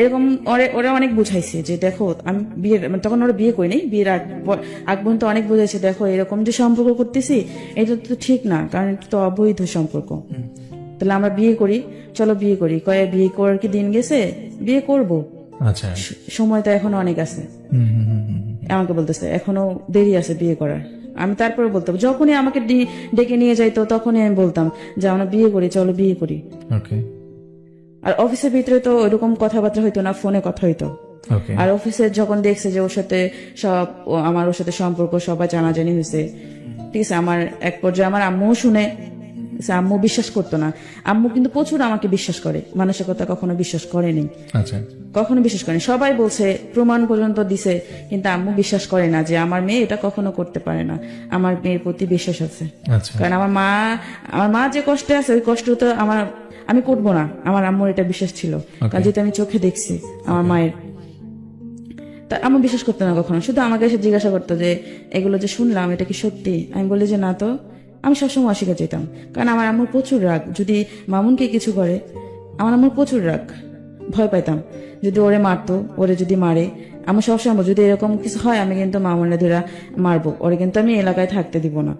এরকম ওরা অনেক বুঝাইছে যে দেখো, আমি বিয়ের মানে তখন ওরা বিয়ে করি নাই, বিয়ের আগ পর্যন্ত অনেক বুঝাইছে, দেখো এরকম যে সম্পর্ক করতেছি এটা তো ঠিক না, কারণ এটা তো অবৈধ সম্পর্ক, তাহলে আমরা বিয়ে করি, চলো বিয়ে করি। বিয়ে করার কি দিন গেছে, বিয়ে করব, আচ্ছা, সময় তো এখনো অনেক আছে, আমাকে বলতেছে এখনো দেরি আছে বিয়ে করার। আমি তারপরে বলতাম, যখনই আমাকে ডেকে নিয়ে যাইতো তখনই আমি বলতাম যে আমরা বিয়ে করি, চলো বিয়ে করি। ওকে, আর অফিসের ভিতরে তো ওইরকম কথাবার্তা হইতো না, ফোনে কথা হইতো। ওকে, আর অফিসে যখন দেখছে যে ওর সাথে আমার ওর সাথে সম্পর্ক সবাই জানাজানি হয়েছে, ঠিক আছে, আমার এক পর্যায়ে আমার আম্মু শুনে, আম্মু বিশ্বাস করতো না, আম্মু কিন্তু প্রচুর আমাকে বিশ্বাস করে, মানুষের কথা কখনো বিশ্বাস করেনি, আচ্ছা, কখনো বিশ্বাস করেনি, সবাই বলছে, প্রমাণ পর্যন্ত দিছে, কিন্তু আম্মু বিশ্বাস করে না যে আমার মেয়ে এটা কখনো করতে পারে না, আমার মেয়ের প্রতি বিশ্বাস আছে। আচ্ছা, কারণ আমার মা যে কষ্টে আছে ওই কষ্ট তো আমি করবো না, আমার আম্মুর এটা বিশ্বাস ছিল, কারণ যেটা আমি চোখে দেখছি আমার মায়ের। তা আম্মু বিশ্বাস করতো না কখনো, শুধু আমাকে এসে জিজ্ঞাসা করতো যে এগুলো যে শুনলাম এটা কি সত্যি, আমি বলি যে না তো, আমি সবসময় অস্বীকার যেতাম, কারণ আমার আম্মুর প্রচুর রাগ, যদি মামুনকে কিছু করে আমার আম্মুর প্রচুর রাগ, ভয় পাইতাম যদি ওরে মারতো, ওরে যদি মারে আমি সবসময় যদি এরকম কিছু হয় আমি কিন্তু মামুনের ধরে মারবো, ওরে কিন্তু আমি এলাকায় থাকতে দিব না,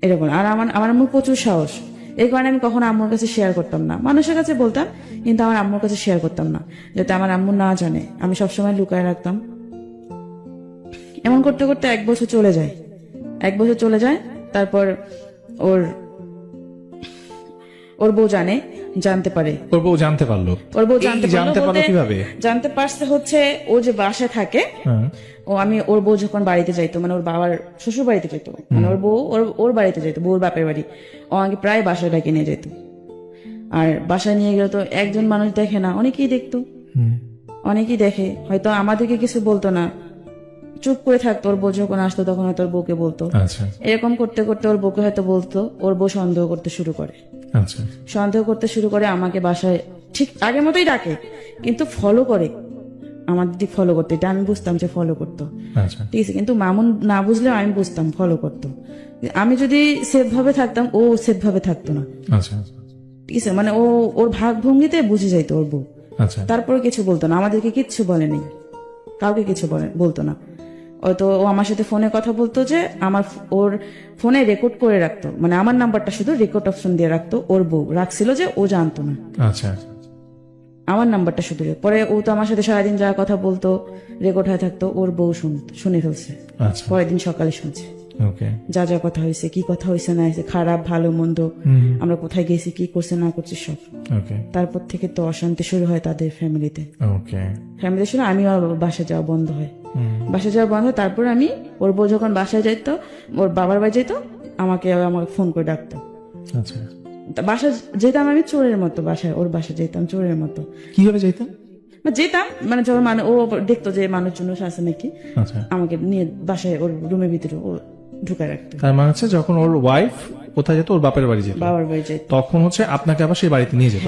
এরকম। আর আমার আম্মুর প্রচুর সাহস, এই কারণে আমি কখনো আম্মুর কাছে শেয়ার করতাম না, মানুষের কাছে বলতাম কিন্তু আমার আম্মুর কাছে শেয়ার করতাম না, যাতে আমার আম্মু না জানে, আমি সবসময় লুকায় রাখতাম। এমন করতে করতে 1 বছর চলে যায়, 1 বছর চলে যায়, তারপর ওর বউ জানতে পারে, ওর বউ জানতে পারলো? ওর বউ এই জানতে পারলো কিভাবে? জানতে পারছে হচ্ছে ও যে বাসায় থাকে, হ্যাঁ, ওর বউ যখন বাড়িতে যাইতো, মানে ওর বাবার শ্বশুর বাড়িতে যেত, মানে ওর বউ ওর বাড়িতে যেত, বউর বাপের বাড়ি, ও আমাকে প্রায় বাসায় ডাকে নিয়ে যেত। আর বাসায় নিয়ে গেলে তো একজন মানুষ দেখে না, অনেকেই দেখতো, অনেকেই দেখে, হয়তো আমাদেরকে কিছু বলতো না, চুপ করে থাকতো, ওর বউ যখন আসতো তখন হয়তো ওর বউকে বলতো। আচ্ছা, এরকম করতে করতে ওর বউকে হয়তো বলতো, ওর বউ সন্দেহ করতে শুরু করে, আচ্ছা, সন্দেহ করতে শুরু করে, আমাকে বাসায় ঠিক আগের মতোই ডাকে, কিন্তু ফলো করে, আমার দিদি ফলো করতো, এটা আমি বুঝতাম যে ফলো করতো, আচ্ছা, ঠিক আছে, কিন্তু মামুন না বুঝলেও আমি বুঝতাম ফলো করতো। আমি যদি সেফ ভাবে থাকতাম ও সেফ ভাবে থাকতো না, আচ্ছা, ঠিক আছে, মানে ওর ভাগ ভঙ্গিতে বুঝে যাইতো ওর বউ, আচ্ছা, তারপরে কিছু বলতো না, আমাদেরকে কিচ্ছু বলেনি, কাউকে কিছু বলতো না। হয়তো ও আমার সাথে ফোনে কথা বলতো যে ওর ফোনে রেকর্ড করে রাখতো, মানে আমার নাম্বারটা শুধু রেকর্ড অপশন দিয়ে রাখতো, ওর বউ রাখছিল যে ও জানতো না, আচ্ছা, আমার নাম্বারটা শুধু। পরে ও তো আমার সাথে সারাদিন যা কথা বলতো রেকর্ড হয়ে থাকতো, ওর বউ শুনে ফেলছে, আচ্ছা, পরের দিন সকালে শুনছে ওকে, যা যা কথা হয়েছে, কি কথা হয়েছে না হয়েছে, খারাপ ভালো মন্দ, আমরা কোথায় গেছি, কি করছে না করছে সব। ওকে, তারপর থেকে তো অশান্তি শুরু হয় তাদের ফ্যামিলিতে, ওকে, শুরু, আমি আর বাসায় যাওয়া বন্ধ হয়, বাসায় যাওয়া বন্ধ হয়। তারপর আমি ওর বউ যখন বাসায় যাইতো, ওর বাবার বাড়ি যেত, আমাকে ফোন করে ডাকতো, আচ্ছা, বাসা যেতাম আমি চোরের মতো, বাসায় ওর বাসা যেতাম চোরের মতো। কিভাবে যাইতেন? যেতাম মানে যখন ও দেখতো যে মানুষজন আছে নাকি, আচ্ছা, আমাকে নিয়ে বাসায় ওর রুমের ভিতরে ও ঢুকায় রাখতো। তার মানে হচ্ছে যখন ওর ওয়াইফ কোথায় যেত, ওর বাপের বাড়ি যেত, বাবার বাড়ি যেত, তখন হচ্ছে আপনাকে আবার সেই বাড়িতে নিয়ে যেত,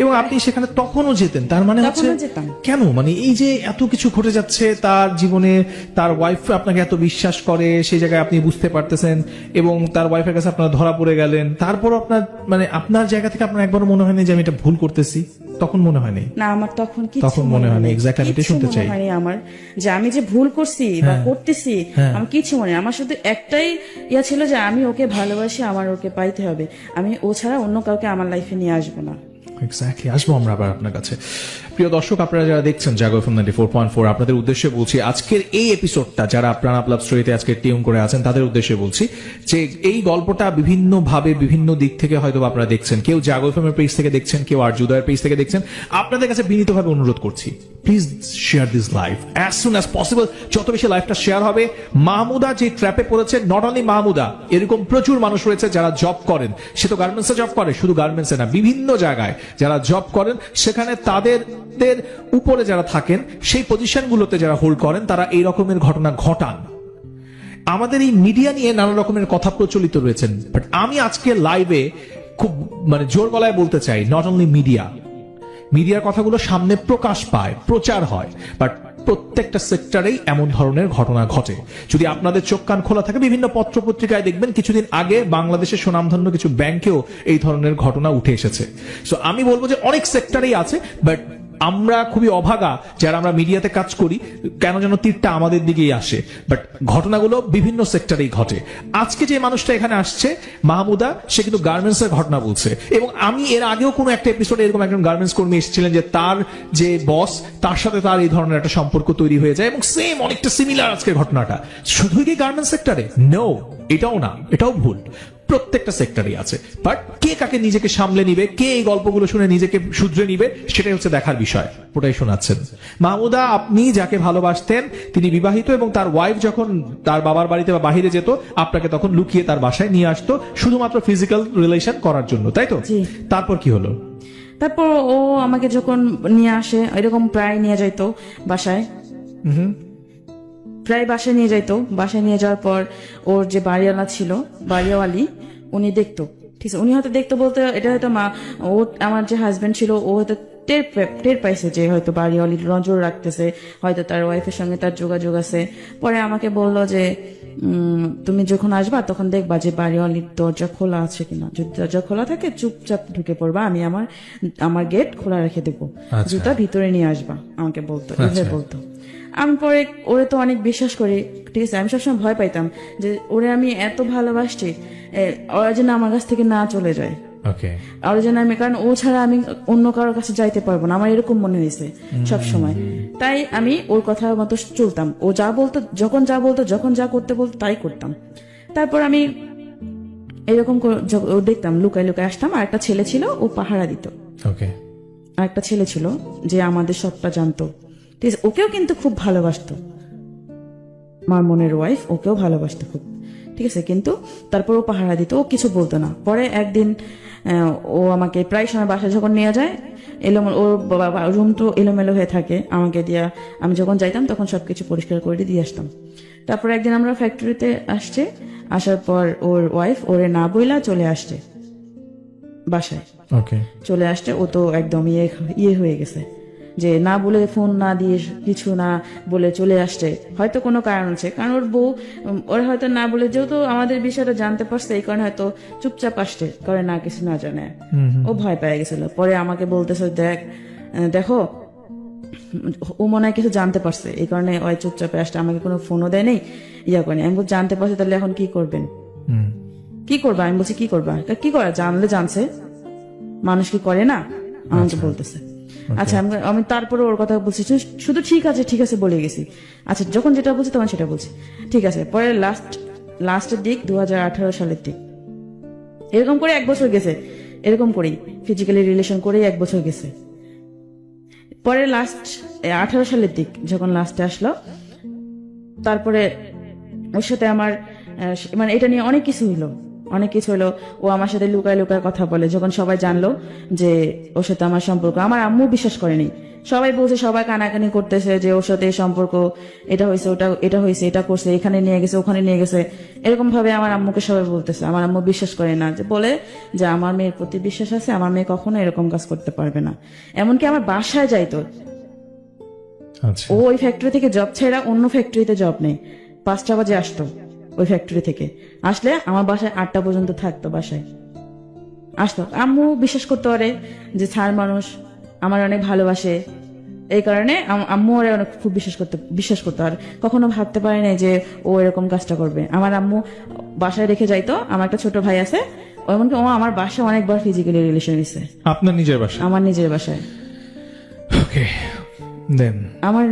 এবং আপনি সেখানে তখনও যেতেন। তার মানে হচ্ছে তখনও যেতাম। কেন, মানে এই যে এত কিছু ঘটে যাচ্ছে তার জীবনে, তার ওয়াইফ আপনাকে এত বিশ্বাস করে, সেই জায়গায় আপনি বুঝতে পারতেছেন, এবং তার ওয়াইফের কাছে আপনারা ধরা পড়ে গেলেন, তারপরও আপনার মানে আপনার জায়গা থেকে আপনার একবারও মনে হয়নি যে আমি এটা ভুল করতেছি? তখন মনে হয়নি? না, আমার তখন তখন মনে হয়নি। এক্স্যাক্টলি আমি এটা শুনতে চাই। হয়নি আমার যে আমি যে ভুল করছি বা করতেছি, আমার কিছু মনে নেই। আমার শুধু একটাই ইয়া ছিল যে আমি ওকে ভালোবাসি, আমার ওকে পাইতে হবে, আমি ও ছাড়া অন্য কাউকে আমার লাইফে নিয়ে আসবো না। এক্স্যাক্টলি, আসবো আমরা আবার আপনার কাছে। প্রিয় দর্শক, আপনারা যারা দেখছেন জাগো এফএম 94.4, আপনাদের উদ্দেশ্যে বলছি আজকের এই এপিসোডটা, যারা প্রাণ আপ লাভ স্টোরিতে আজকে টিউন করে আছেন তাদের উদ্দেশ্যে বলছি যে এই গল্পটা বিভিন্ন ভাবে বিভিন্ন দিক থেকে হয়তো আপনারা দেখছেন। কেউ জাগো এফএম এর পেজ থেকে দেখছেন, কেউ আর জুদয়ের পেজ থেকে দেখছেন। আপনাদের কাছে বিনীতভাবে অনুরোধ করছি, please share this live as soon as possible. যত বেশি লাইভটা শেয়ার হবে, মাহমুদা যে ট্র্যাপে পড়েছে, নট অনলি মাহমুদা, এরকম প্রচুর মানুষ রয়েছে যারা জব করেন। সে তো গার্মেন্টসে জব করে, শুধু গার্মেন্টসে না, বিভিন্ন জায়গায় যারা জব করেন, সেখানে তাদের উপরে যারা থাকেন, সেই পজিশনগুলোতে যারা হোল্ড করেন, তারা এই রকমের ঘটনা ঘটান। আমাদের এই মিডিয়া নিয়ে নানা রকমের কথা প্রচলিত রয়েছেন, বাট আমি আজকে লাইভে খুব মানে জোর গলায় বলতে চাই, নট অনলি মিডিয়ার কথাগুলো সামনে প্রকাশ পায়, প্রচার হয়, বাট প্রত্যেকটা সেক্টরেই এমন ধরনের ঘটনা ঘটে। যদি আপনাদের চোখ কান খোলা থাকে, বিভিন্ন পত্র পত্রিকায় দেখবেন কিছুদিন আগে বাংলাদেশের সুনামধন্য কিছু ব্যাংকেও এই ধরনের ঘটনা উঠে এসেছে। সো আমি বলবো যে অনেক সেক্টরেই আছে, বাট আমরা খুবই অভাগা যারা আমরা মিডিয়াতে কাজ করি, কেন যেন তীরটা আমাদের দিকেই আসে, বাট ঘটনাগুলো বিভিন্ন সেক্টরেই ঘটে। আজকে যে মানুষটা এখানে আসছে, মাহমুদা, সে কিন্তু গার্মেন্টস এর ঘটনা বলছে, এবং আমি এর আগেও কোনো একটা এপিসোডে এরকম একজন গার্মেন্টস কর্মী এসেছিলেন যে তার যে বস, তার সাথে তার এই ধরনের একটা সম্পর্ক তৈরি হয়ে যায়, এবং সেম অনেকটা সিমিলার আজকের ঘটনাটা। শুধুই কি গার্মেন্টস সেক্টরে? নো, এটাও না, এটাও ভুল। প্রত্যেকটা সেক্টরই আছে, বাট কে কাকে নিজেকে সামলে নিবে, কে এই গল্পগুলো শুনে নিজেকে শুধরে নিবে, সেটাই হচ্ছে দেখার বিষয়। ওটাই শোনাচ্ছেন মাহমুদা। আপনি যাকে ভালোবাসতেন তিনি বিবাহিত, এবং তার ওয়াইফ যখন তার বাবার বাড়িতে বা বাহিরে যেত, আপনাকে তখন লুকিয়ে তার বাসায় নিয়ে আসতো শুধুমাত্র ফিজিক্যাল রিলেশন করার জন্য, তাই তো? তারপর কি হলো? তারপর ও আমাকে যখন নিয়ে আসে, এরকম প্রায় নিয়ে যাইতো বাসায়, প্রায় বাসায় নিয়ে যাইতো। বাসায় নিয়ে যাওয়ার পর ওর যে বাড়িওয়ালা ছিল, বাড়িওয়ালি, উনি দেখতো, ঠিক আছে, উনি হয়তো দেখতো বলতে এটা হয়তো ও আমার যে হাজবেন্ড ছিল, ও হয়তো টের পাইছে যে হয়তো বাড়িওয়ালি নজর রাখতেছে, হয়তো তার ওয়াইফের সঙ্গে তার যোগাযোগ আছে। পরে আমাকে বললো যে তুমি যখন আসবা তখন দেখবা যে বাড়িওয়ালির দরজা খোলা আছে কিনা, যদি দরজা খোলা থাকে চুপচাপ ঢুকে পড়বা, আমি আমার গেট খোলা রেখে দেবো, জুতা ভিতরে নিয়ে আসবা, আমাকে বলতো, এভাবে বলতো। আমি পরে ওরে তো অনেক বিশ্বাস করি, ঠিক আছে, আমি সবসময় ভয় পাইতাম যে ওরে আমি এত ভালোবাসছি, ওরা যেন আমার কাছ থেকে না চলে যায়, আর যেন আমি, কারণ ও ছাড়া আমি অন্য কারোর কাছে যাইতে পারবো না, আমার এরকম মনে হয়েছে সব সময়। তাই আমি ওর কথা মতো চলতাম, ও যা বলতো, যখন যা করতে বলতো তাই করতাম। তারপর আমি এরকম দেখতাম, লুকায় লুকায় আসতাম। আর একটা ছেলে ছিল, ও পাহারা দিত। আর একটা ছেলে ছিল যে আমাদের সবটা জানতো, ঠিক আছে, ওকেও কিন্তু খুব ভালোবাসতো, আমার মনের ওয়াইফ ওকেও ভালোবাসতো খুব, ঠিক আছে, কিন্তু তারপর ও পাহারা দিত, ও কিছু বলতো না। পরে একদিন ও আমাকে প্রায় সময় বাসায় যখন নিয়ে যায়, ওর রুম তো এলোমেলো হয়ে থাকে, আমাকে দিয়া, আমি যখন যাইতাম তখন সবকিছু পরিষ্কার করে দিয়ে আসতাম। তারপর একদিন আমরা ফ্যাক্টরিতে আসার পর ওর ওয়াইফ ওরে না বইলা চলে আসছে বাসায়, চলে আসছে। ও তো একদম ইয়ে হয়ে গেছে যে না বলে, ফোন না দিয়ে, কিছু না বলে চলে আসছে, হয়তো কোনো কারণ আছে, কারণ ওর বউ ওর হয়তো না বলে, যেহেতু আমাদের বিষয়টা জানতে পারছে, এই কারণে হয়তো চুপচাপ আসছে, করে না কিছু না জানে, ও ভয় পেয়ে গেছিল। পরে আমাকে বলতেছে, দেখো ও মনে হয় কিছু জানতে পারছে, এই কারণে ওই চুপচাপে আসছে, আমাকে কোনো ফোনও দেয় নেই, ইয়া করেনি। আমি বলছি জানতে পারছে, তাহলে এখন কি করবেন, কি করবা? আমি বলছি কি করবা, কি করা, জানলে জানছে, মানুষ কি করে না, আমাকে বলতেছে। আচ্ছা, আমি তারপরে ওর কথা বলছি, শুধু ঠিক আছে বলে গেছি। আচ্ছা, যখন যেটা বলছি তখন সেটা বলছি, ঠিক আছে। পরে লাস্টের দিক 2018 সালের দিক, এরকম করে 1 বছর গেছে, এরকম করেই ফিজিক্যালি রিলেশন করেই 1 বছর গেছে। পরে 18 সালের দিক যখন লাস্টে আসলো, তারপরে ওর সাথে আমার মানে এটা নিয়ে অনেক কিছু হইলো, অনেক কিছু হলো। ও আমার সাথে লুকায় লুকায় কথা বলে। যখন সবাই জানলো যে ওর সাথে আমার সম্পর্ক, আমার আম্মু বিশ্বাস করেনি। সবাই বলছে, সবাই কানাকানি করতেছে যে ওর সাথে এই সম্পর্ক, এটা হয়েছে, ওটা এটা হয়েছে, এটা করছে, এখানে নিয়ে গেছে, ওখানে নিয়ে গেছে, এরকম ভাবে আমার আম্মুকে সবাই বলতেছে। আমার আম্মু বিশ্বাস করে না, যে বলে যে আমার মেয়ের প্রতি বিশ্বাস আছে, আমার মেয়ে কখনো এরকম কাজ করতে পারবে না। এমনকি আমার বাসায় যাইতো, আচ্ছা ও ওই ফ্যাক্টরি থেকে জব ছেড়া অন্য ফ্যাক্টরিতে জব নেই, 5টা বাজে আসতো ওই ফ্যাক্টরি থেকে, আসলে আমার বাসায় 8টা পর্যন্ত থাকতো, বাসায় আসতো। আম্মু বিশ্বাস করতে পারে যে ছাড় মানুষ আমার অনেক ভালোবাসে, এই কারণে আম্মু ওরে অনেক খুব বিশ্বাস করতো। আর কখনো ভাবতে পারে না যে ও এরকম কাজটা করবে। আমার আম্মু বাসায় রেখে যাইতো, আমার একটা ছোট ভাই আছে, এমনকি ও আমার বাসায় অনেকবার ফিজিক্যালি রিলেশন নিছে, আপনার নিজের বাসা? আমার নিজের বাসায়। ওকে দেন আমার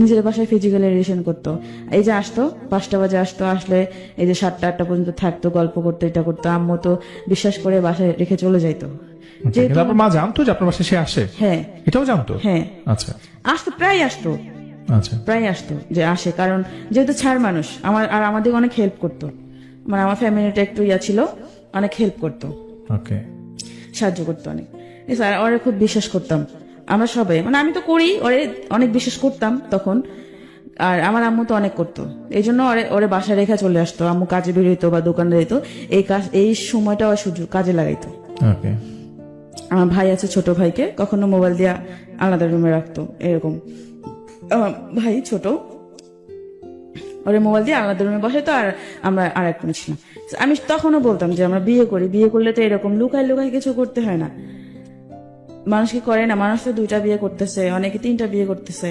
নিজের বাসায় ফিজিক্যালি রিলেশন করতো। এই যে আসতো 5টা বাজে আসতো, আসলে এই যে 7টা 8টা পর্যন্ত থাকতো, গল্প করতো, এটা করতো। আম্মু তো বিশ্বাস করে বাসায় রেখে চলে যাইতো। কিন্তু আপনার মা জানতো যে আপনার বাসায় সে আসে? হ্যাঁ এটাও জানতো? হ্যাঁ আচ্ছা আসতো, প্রায় আসতো, আচ্ছা প্রায় আসতো যে আসে, কারণ যেহেতু ছাড় মানুষ আমার, আর আমাদের অনেক হেল্প করতো। মানে আমার ফ্যামিলিটা একটু ছিল, অনেক হেল্প করতো, ওকে সাহায্য করতো অনেক। স্যার ওরে খুব বিশ্বাস করতাম আমরা সবাই, মানে আমি তো করি, ওরে অনেক বিশ্বাস করতাম তখন। আর আমার আম্মু তো অনেক করতো, এই জন্য ওরে বাসায় রেখে চলে আসতো। আম্মু কাজে বেরোইতো বা দোকানে যেত, এই সময়টা ওর সুযোগ কাজে লাগাইতো। ওকে আমার ভাই আছে, ছোট ভাইকে কখনো মোবাইল দিয়ে আলাদা রুমে রাখতো, এরকম। আমার ভাই ছোট, ওরে মোবাইল দিয়ে আলাদা রুমে বসাইতো, আর আমরা আর এক রুমে ছিলাম। আমি তখনও বলতাম যে আমরা বিয়ে করি, বিয়ে করলে তো এরকম লুকায় লুকায় কিছু করতে হয় না। মানুষ কি করে না, মানুষ তো 2টা বিয়ে করতেছে, অনেকে 3টা বিয়ে করতেছে।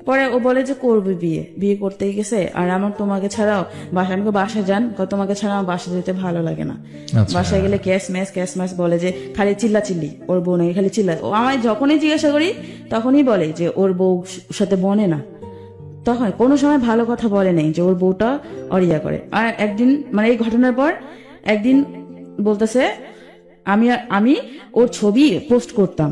পরে ও বলে যে করবে বিয়ে, বিয়ে করতেই গেছে, আর আমার তোমাকে ছাড়াও বাসায়, আমাকে বাসায় যান, তোমাকে ছাড়া আমার বাসায় যেতে ভালো লাগে না। আচ্ছা। বাসায় গেলে ক্যাশ ম্যাচ বলে যে খালি চিল্লা চিল্লি, ওর বউ নাকি খালি চিল্লা। ও আমায় যখনই জিজ্ঞাসা করি তখনই বলে যে ওর বউ সাথে বনে না, তখন কোনো সময় ভালো কথা বলে নেই যে ওর বউটা অরিয়া করে। আর একদিন, মানে এই ঘটনার পর একদিন বলতেছে আমি ওর ছবি পোস্ট করতাম,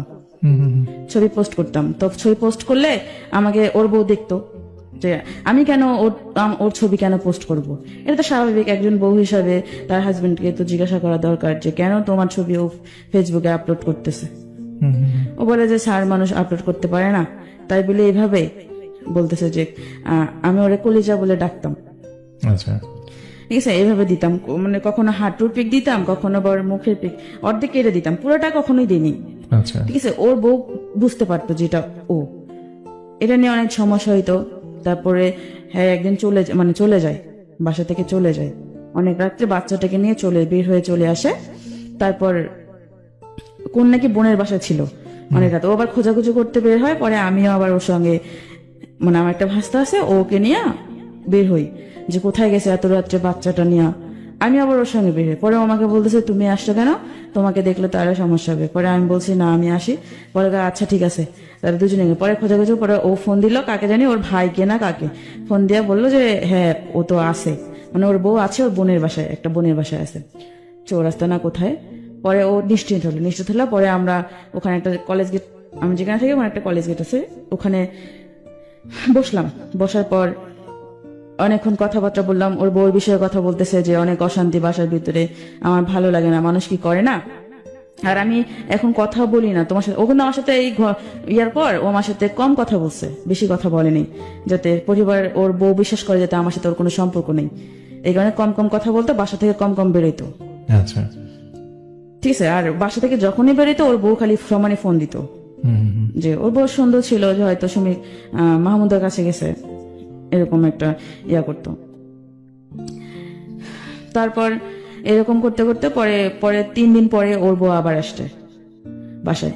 ছবি পোস্ট করলে আমাকে ওর বউ দেখতো যে আমি কেন ওর ছবি কেন পোস্ট করব। এটা তো স্বাভাবিক, একজন বউ হিসাবে তার হাজবেন্ডকে তো জিজ্ঞাসা করা দরকার যে কেন তোমার ছবি ও ফেসবুকে আপলোড করতেছে। ও বলে যে স্যার মানুষ আপলোড করতে পারে না, তাই বলে এইভাবে বলতেছে যে আমি ওরে কলিজা বলে ডাকতাম। আচ্ছা ঠিক আছে, এইভাবে দিতাম, মানে কখনো হাঁটুর পিক দিতাম, কখনো বড় মুখের পিক, অর্ধেক কেটে দিতাম, পুরোটা কখনোই দিইনি। আচ্ছা ঠিক আছে, ওর বউ বুঝতে পারতো যেটা ও, এটা নিয়ে অনেক সমস্যা হইতো। তারপরে হ্যাঁ একদিন চলে যায়, বাসা থেকে চলে যায় অনেক রাত্রে, বাচ্চাটাকে নিয়ে বের হয়ে চলে আসে। তারপর কোন নাকি বোনের বাসায় ছিল অনেক রাত, ও আবার খোঁজাখুঁজি করতে বের হয়। পরে আমিও আবার ওর সঙ্গে, মানে আমার একটা ভাস্তা আছে, ওকে নিয়ে বের হই যে কোথায় গেছে এত রাত্রে বাচ্চাটা নিয়ে। আমি আবার ওর সঙ্গে বের হই। পরে ও আমাকে বলতেছে তুমি আসছো কেন, তোমাকে দেখলে তো আরো সমস্যা হবে। পরে আমি বলছি না আমি আসি। পরে আচ্ছা ঠিক আছে, তাহলে দুজনে পরে খোঁজাখুঁজি। পরে ও ফোন দিল, কাকে জানি, ওর ভাইকে না কাকে ফোন দিয়ে বললো যে হ্যাঁ ও তো আছে, মানে ওর বউ আছে, ওর বোনের বাসায়, একটা বোনের বাসায় আছে, চৌরাস্তা না কোথায়। পরে ও নিশ্চিত হলো। পরে আমরা ওখানে একটা কলেজ গেট, আমি যেখানে থাকি ওখানে একটা কলেজ গেট আছে, ওখানে বসলাম। বসার পর অনেকক্ষণ কথাবার্তা বললাম, ওর বউর বিষয়ে কথা বলতেছে যে অনেক অশান্তি বাসার ভিতরে, আমার ভালো লাগে না, মানুষ কি করে না। আর আমি এখন কথা বলি না তোমার সাথে, ও কিন্তু আমার সাথে এই ইয়ার পর ও আমার সাথে কম কথা বলছে, বেশি কথা বলেনি, যাতে পরিবার ওর বউ বিশ্বাস করে যাতে আমার সাথে ওর কোনো সম্পর্ক নেই, এই কারণে কম কথা বলতো, বাসা থেকে কম বেরোইতো। আচ্ছা ঠিক আছে, আর বাসা থেকে যখনই বেরোইতো ওর বউ খালি সমানে ফোন দিত যে ওর বউ সুন্দর ছিল, যে হয়তো সুমি মাহমুদের কাছে গেছে, এরকম একটা ইয়া করতো। তারপর এরকম করতে করতে পরে 3 দিন পরে ওর বউ আবার আসছে, বাসায়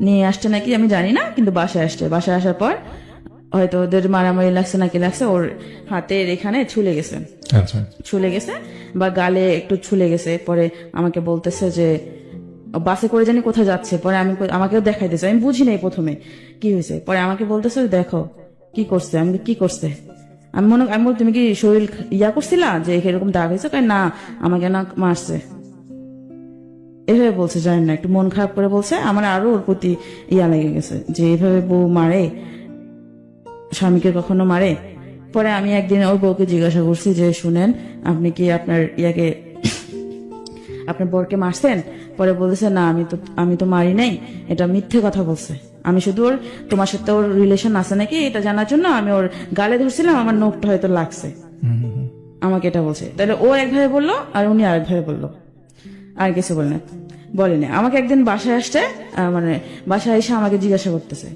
নিয়ে আসছে নাকি আমি জানি না, কিন্তু বাসায় আসছে। বাসায় আসার পর হয়তো ওদের মারামারি লাগছে নাকি লাগছে, ওর হাতের এখানে ছুলে গেছে বা গালে একটু ছুলে গেছে। পরে আমাকে বলতেছে যে বাসে করে জানি কোথায় যাচ্ছে। পরে আমাকেও দেখাইতেছে, আমি বুঝি নাই প্রথমে কি হয়েছে। পরে আমাকে বলতেছে দেখো কি করছে। আমি কি করছে, আমি বল তুমি কি শরীর ইয়া করছিলা যে এরকম দাগ হয়েছে? না আমাকে না মারছে, এভাবে বলছে। জানি না, একটু মন খারাপ করে বলছে। আমার আরো ওর প্রতি ইয়া লেগে গেছে যে এভাবে বউ মারে, স্বামীকে কখনো মারে। পরে আমি একদিন ওর বউকে জিজ্ঞাসা করছি যে শুনেন, আপনি কি আপনার ইয়াকে আপনার বরকে মারছেন? পরে বলতেছে না, আমি তো মারি নাই, এটা মিথ্যে কথা বলছে। আমি শুধু ওর তোমার সাথে ওর রিলেশন আছে নাকি এটা জানার জন্য আমি ওর গালে ধরছিলাম, আমার নোখটা হয়তো লাগছে, আমাকে এটা বলছে। তাহলে ও একভাবে বললো আর উনি আরেকভাবে বললো, আর কিছু বলেনি। আমাকে একদিন বাসায় আসতে মানে বাসায় এসে আমাকে জিজ্ঞাসা করতেছে,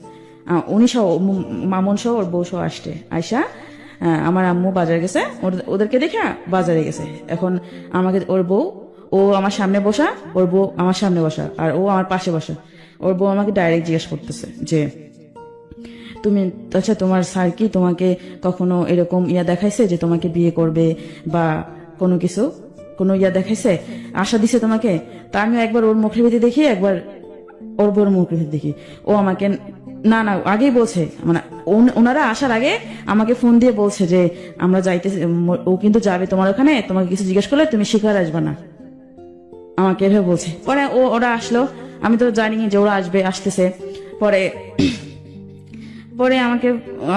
উনি সহ মামুন সহ ওর বউ সহ আসতে আয়সা, আমার আম্মু বাজারে গেছে, ওদেরকে দেখে বাজারে গেছে। এখন আমাকে ওর বউ, ও আমার সামনে বসা, ওর বউ আমার সামনে বসা, আর ও আমার পাশে বসা। ওর বউ আমাকে ডাইরেক্ট জিজ্ঞেস করতেছে যে তুমি, আচ্ছা তোমার স্যার কি তোমাকে কখনো এরকম দেখাইছে যে তোমাকে বিয়ে করবে বা কোনো কিছু, কোনো দেখাইছে, আশা দিছে তোমাকে? তা আমি একবার ওর মুখের ভিতরে দেখি, একবার ওর বউর মুখের ভিতরে দেখি। ও আমাকে না আগেই বলছে, মানে ওনারা আসার আগে আমাকে ফোন দিয়ে বলছে যে আমরা যাইতেছি, ও কিন্তু যাবে তোমার ওখানে, তোমাকে কিছু জিজ্ঞেস করলে তুমি শিকার আসবে না, আমাকে এভাবে বলছে। পরে ওরা আসলো, আমি তো জানি যে ওরা আসতেছে। পরে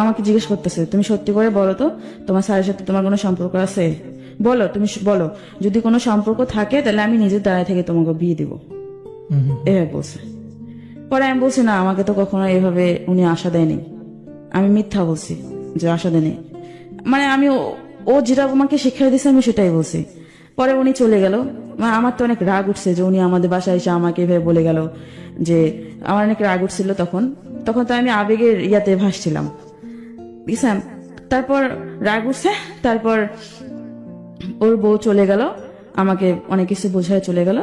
আমাকে জিজ্ঞেস করতেছে, তুমি সত্যি করে বলো তো তোমার স্যারের সাথে তোমার কোনো সম্পর্ক আছে? বলো, তুমি বলো, যদি কোনো সম্পর্ক থাকে তাহলে আমি নিজের দাঁড়ায় থেকে তোমাকে বিয়ে দিব, এভাবে বলছে। পরে আমি বলছি না, আমাকে তো কখনো এভাবে উনি আশা দেয়নি, আমি মিথ্যা বলছি যে আশা দেয়নি, মানে আমি ও যেটা আমাকে শিক্ষা দিয়েছে আমি সেটাই বলছি। পরে উনি চলে গেল, আমার তো অনেক রাগ উঠছে যে উনি আমাদের বাসায় এসে আমাকে এভাবে বলে গেল, যে আমার অনেক রাগ উঠছিল। তখন তো আমি আবেগের ভাসছিলাম, বুঝছেন। তারপর রাগ উঠছে, তারপর ওর বউ চলে গেল, আমাকে অনেক কিছু বোঝায় চলে গেল।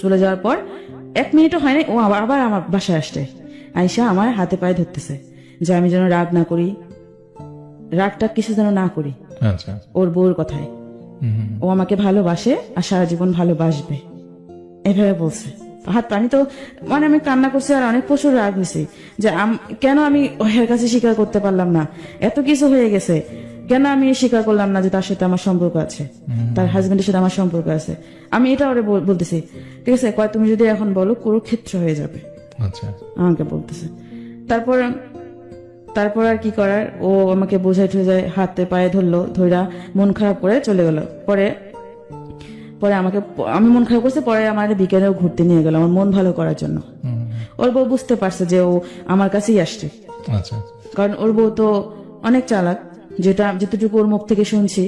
চলে যাওয়ার পর 1 মিনিটও হয় নাই, ও আবার আমার বাসায় আসছে, আইসা আমার হাতে পায়ে ধরতেছে যে আমি যেন রাগ না করি, রাগটা কিছু যেন না করি। আচ্ছা, ওর বউর কথায় ও আমাকে ভালোবাসে আর সারা জীবন ভালোবাসবে, এভাবে বলছে। হাত পানি তো, মানে আমি কান্না করছি আর অনেক প্রচুর রাগ হয়েছে যে কেন আমি ওর কাছে স্বীকার করতে পারলাম না, এত কিছু হয়ে গেছে, কেন আমি স্বীকার করলাম না যে তার সাথে আমার সম্পর্ক আছে, তার হাজবেন্ডের সাথে আমার সম্পর্ক আছে। আমি এটা ওরে বলতেছি, ঠিক আছে, কয় তুমি যদি এখন বলো কুরুক্ষেত্র হয়ে যাবে, আচ্ছা, আমাকে বলতেছে। তারপর আর কি করার, ও আমাকে বোঝাই ঠোঝায় হাতে পায়ে ধরলো, ধইরা মন খারাপ করে চলে গেল। পরে আমি মন খারাপ করছে, পরে আমার বিকেলেও ঘুরতে নিয়ে গেল আমার মন ভালো করার জন্য। ওর বউ বুঝতে পারছে যে ও আমার কাছেই আসছে, আচ্ছা, কারণ ওর বউ তো অনেক চালাক, যেটুকু ওর মুখ থেকে শুনছি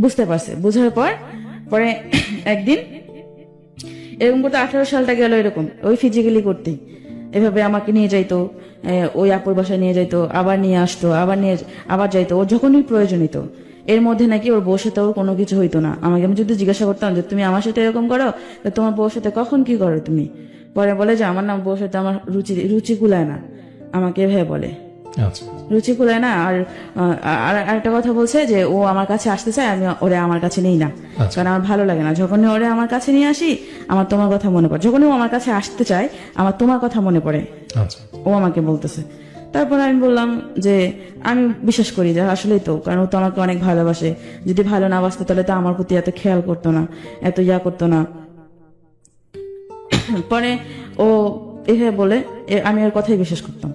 বুঝতে পারছে। বোঝার পরে একদিন এরকম করতে 18 সালটা গেল, এরকম ওই ফিজিক্যালি করতেই এভাবে আমাকে নিয়ে যাইতো, ওই আপুর বাসায় নিয়ে যাইতো, আবার নিয়ে আসতো, আবার যাইতো, ওর যখনই প্রয়োজন হইতো। এর মধ্যে নাকি ওর বউর সাথে ওর কোনো কিছু হইতো না। আমাকে আমি যদি জিজ্ঞাসা করতাম যে তুমি আমার সাথে এরকম করো, তোমার বউর সাথে কখন কি করো তুমি? পরে বলে যে আমার না বউর সাথে আমার রুচি কুলায় না, আমাকে এভাবে বলে, রুচি কুলায় না। আর একটা কথা বলছে যে ও আমার কাছে আসতে চায়, আমি ওরে আমার কাছে নেই না, কারণ আমার ভালো লাগে না। যখনই ওরে আমার কাছে নিয়ে আসি আমার তোমার কথা মনে পড়ে, যখনই ও আমার কাছে আসতে চায় আমার তোমার কথা মনে পড়ে, ও আমাকে বলতেছে। তারপর আমি বললাম যে আমি বিশ্বাস করি যে আসলেই তো, কারণ ও তো আমাকে অনেক ভালোবাসে, যদি ভালো না বাসতো তাহলে তো আমার প্রতি এত খেয়াল করতো না, এত করতো না। পরে ও এভাবে বলে আমি ওর কথাই বিশ্বাস করতাম।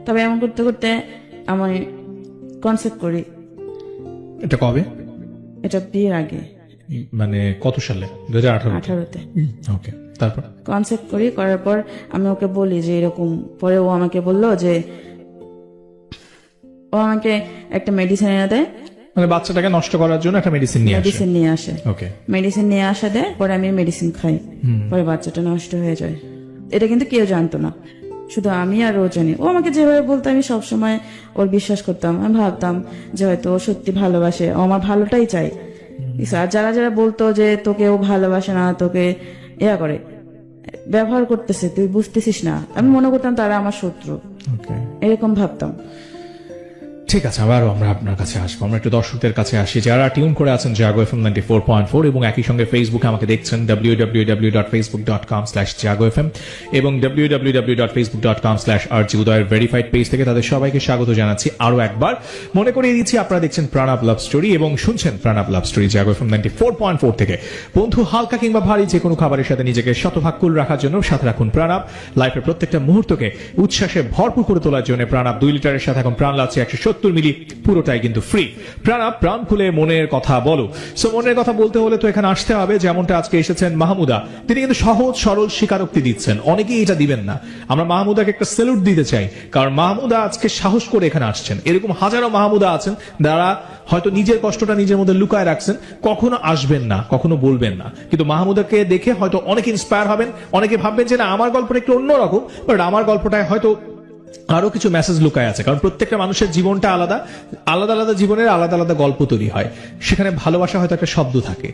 তবে এমন করতে করতে আমি কনসেপ্ট করি। এটা কবে? এটা বিয়ের আগে, মানে কত সালে? 2018-তে। ওকে, তারপর কনসেপ্ট করার পর আমি ওকে বলি যে এরকম। পরে ও আমাকে বলল যে ও আমাকে একটা মেডিসিন এনে দেয়, মানে বাচ্চাটাকে নষ্ট করার জন্য একটা মেডিসিন নিয়ে আসে। ওকে, মেডিসিন নিয়ে আসা দেয়, পরে আমি মেডিসিন খাই, পরে বাচ্চাটা নষ্ট হয়ে যায়। এটা কিন্তু কেউ জানতো না, শুধু আমি আর ও জানি। ও আমাকে যেভাবে বলতো আমি সবসময় ওর বিশ্বাস করতাম। আমি ভাবতাম যে হয়তো ও সত্যি ভালোবাসে, ও আমার ভালোটাই চাই। আর যারা বলতো যে তোকে ও ভালোবাসে না, তোকে করে ব্যবহার করতেছে, তুই বুঝতেছিস না, আমি মনে করতাম তারা আমার শত্রু, এরকম ভাবতাম। ঠিক আছে, আবারও আমরা আপনার কাছে আসবো। আমরা একটু দর্শকদের কাছে আসি যারা টিউন করে আছেন জাগো FM 94.4 এবং একই সঙ্গে ফেসবুকে আমাকে দেখছেন www.facebook.com/jagofm এবং www.facebook.com/rjudoyer ভেরিফাইড পেজ থেকে। তাদের সবাইকে স্বাগত জানাচ্ছি আরো একবার। মনে করিয়ে দিচ্ছি আপনারা দেখছেন প্রণব লাভ স্টোরি এবং শুনছেন প্রণব লাভ স্টোরি জাগো FM 94.4 থেকে। বন্ধু, হালকা কিংবা ভারী যে কোনো খাবারের সাথে নিজেকে শতভাগ কুল রাখার জন্য সাথে রাখুন প্রণব। লাইফের প্রত্যেকটা মুহূর্তকে উচ্ছ্বাসে ভরপুর করে তোলার জন্য প্রণব 2 লিটারের সাথে এখন প্রাণ লাগছে 170 70 মিলি পুরোটাই কিন্তু ফ্রি। প্রাণ খুলে মনের কথা বলো। সো মনের কথা বলতে হলে তো এখানে আসতে হবে, যেমনটা আজকে এসেছেন মাহমুদা, তিনি কিন্তু সহজ সরল স্বীকারোক্তি দিচ্ছেন, অনেকেই এটা দিবেন না। আমরা মাহমুদাকে একটা স্যালুট দিতে চাই, কারণ মাহমুদা আজকে সাহস করে এখানে আসছেন। এরকম হাজারো মাহমুদা আছেন যারা হয়তো নিজের কষ্টটা নিজের মধ্যে লুকায় রাখছেন, কখনো আসবেন না, কখনো বলবেন না, কিন্তু মাহমুদাকে দেখে হয়তো অনেকে ইন্সপায়ার হবেন, অনেকে ভাববেন যে না আমার গল্পটা একটু অন্যরকম, বাট আমার গল্পটায় হয়তো আরো কিছু মেসেজ লুকায় আছে। কারণ প্রত্যেকটা মানুষের জীবনটা আলাদা, আলাদা আলাদা জীবনের আলাদা আলাদা গল্প তৈরি হয়, সেখানে ভালোবাসা হয়তো একটা শব্দ থাকে।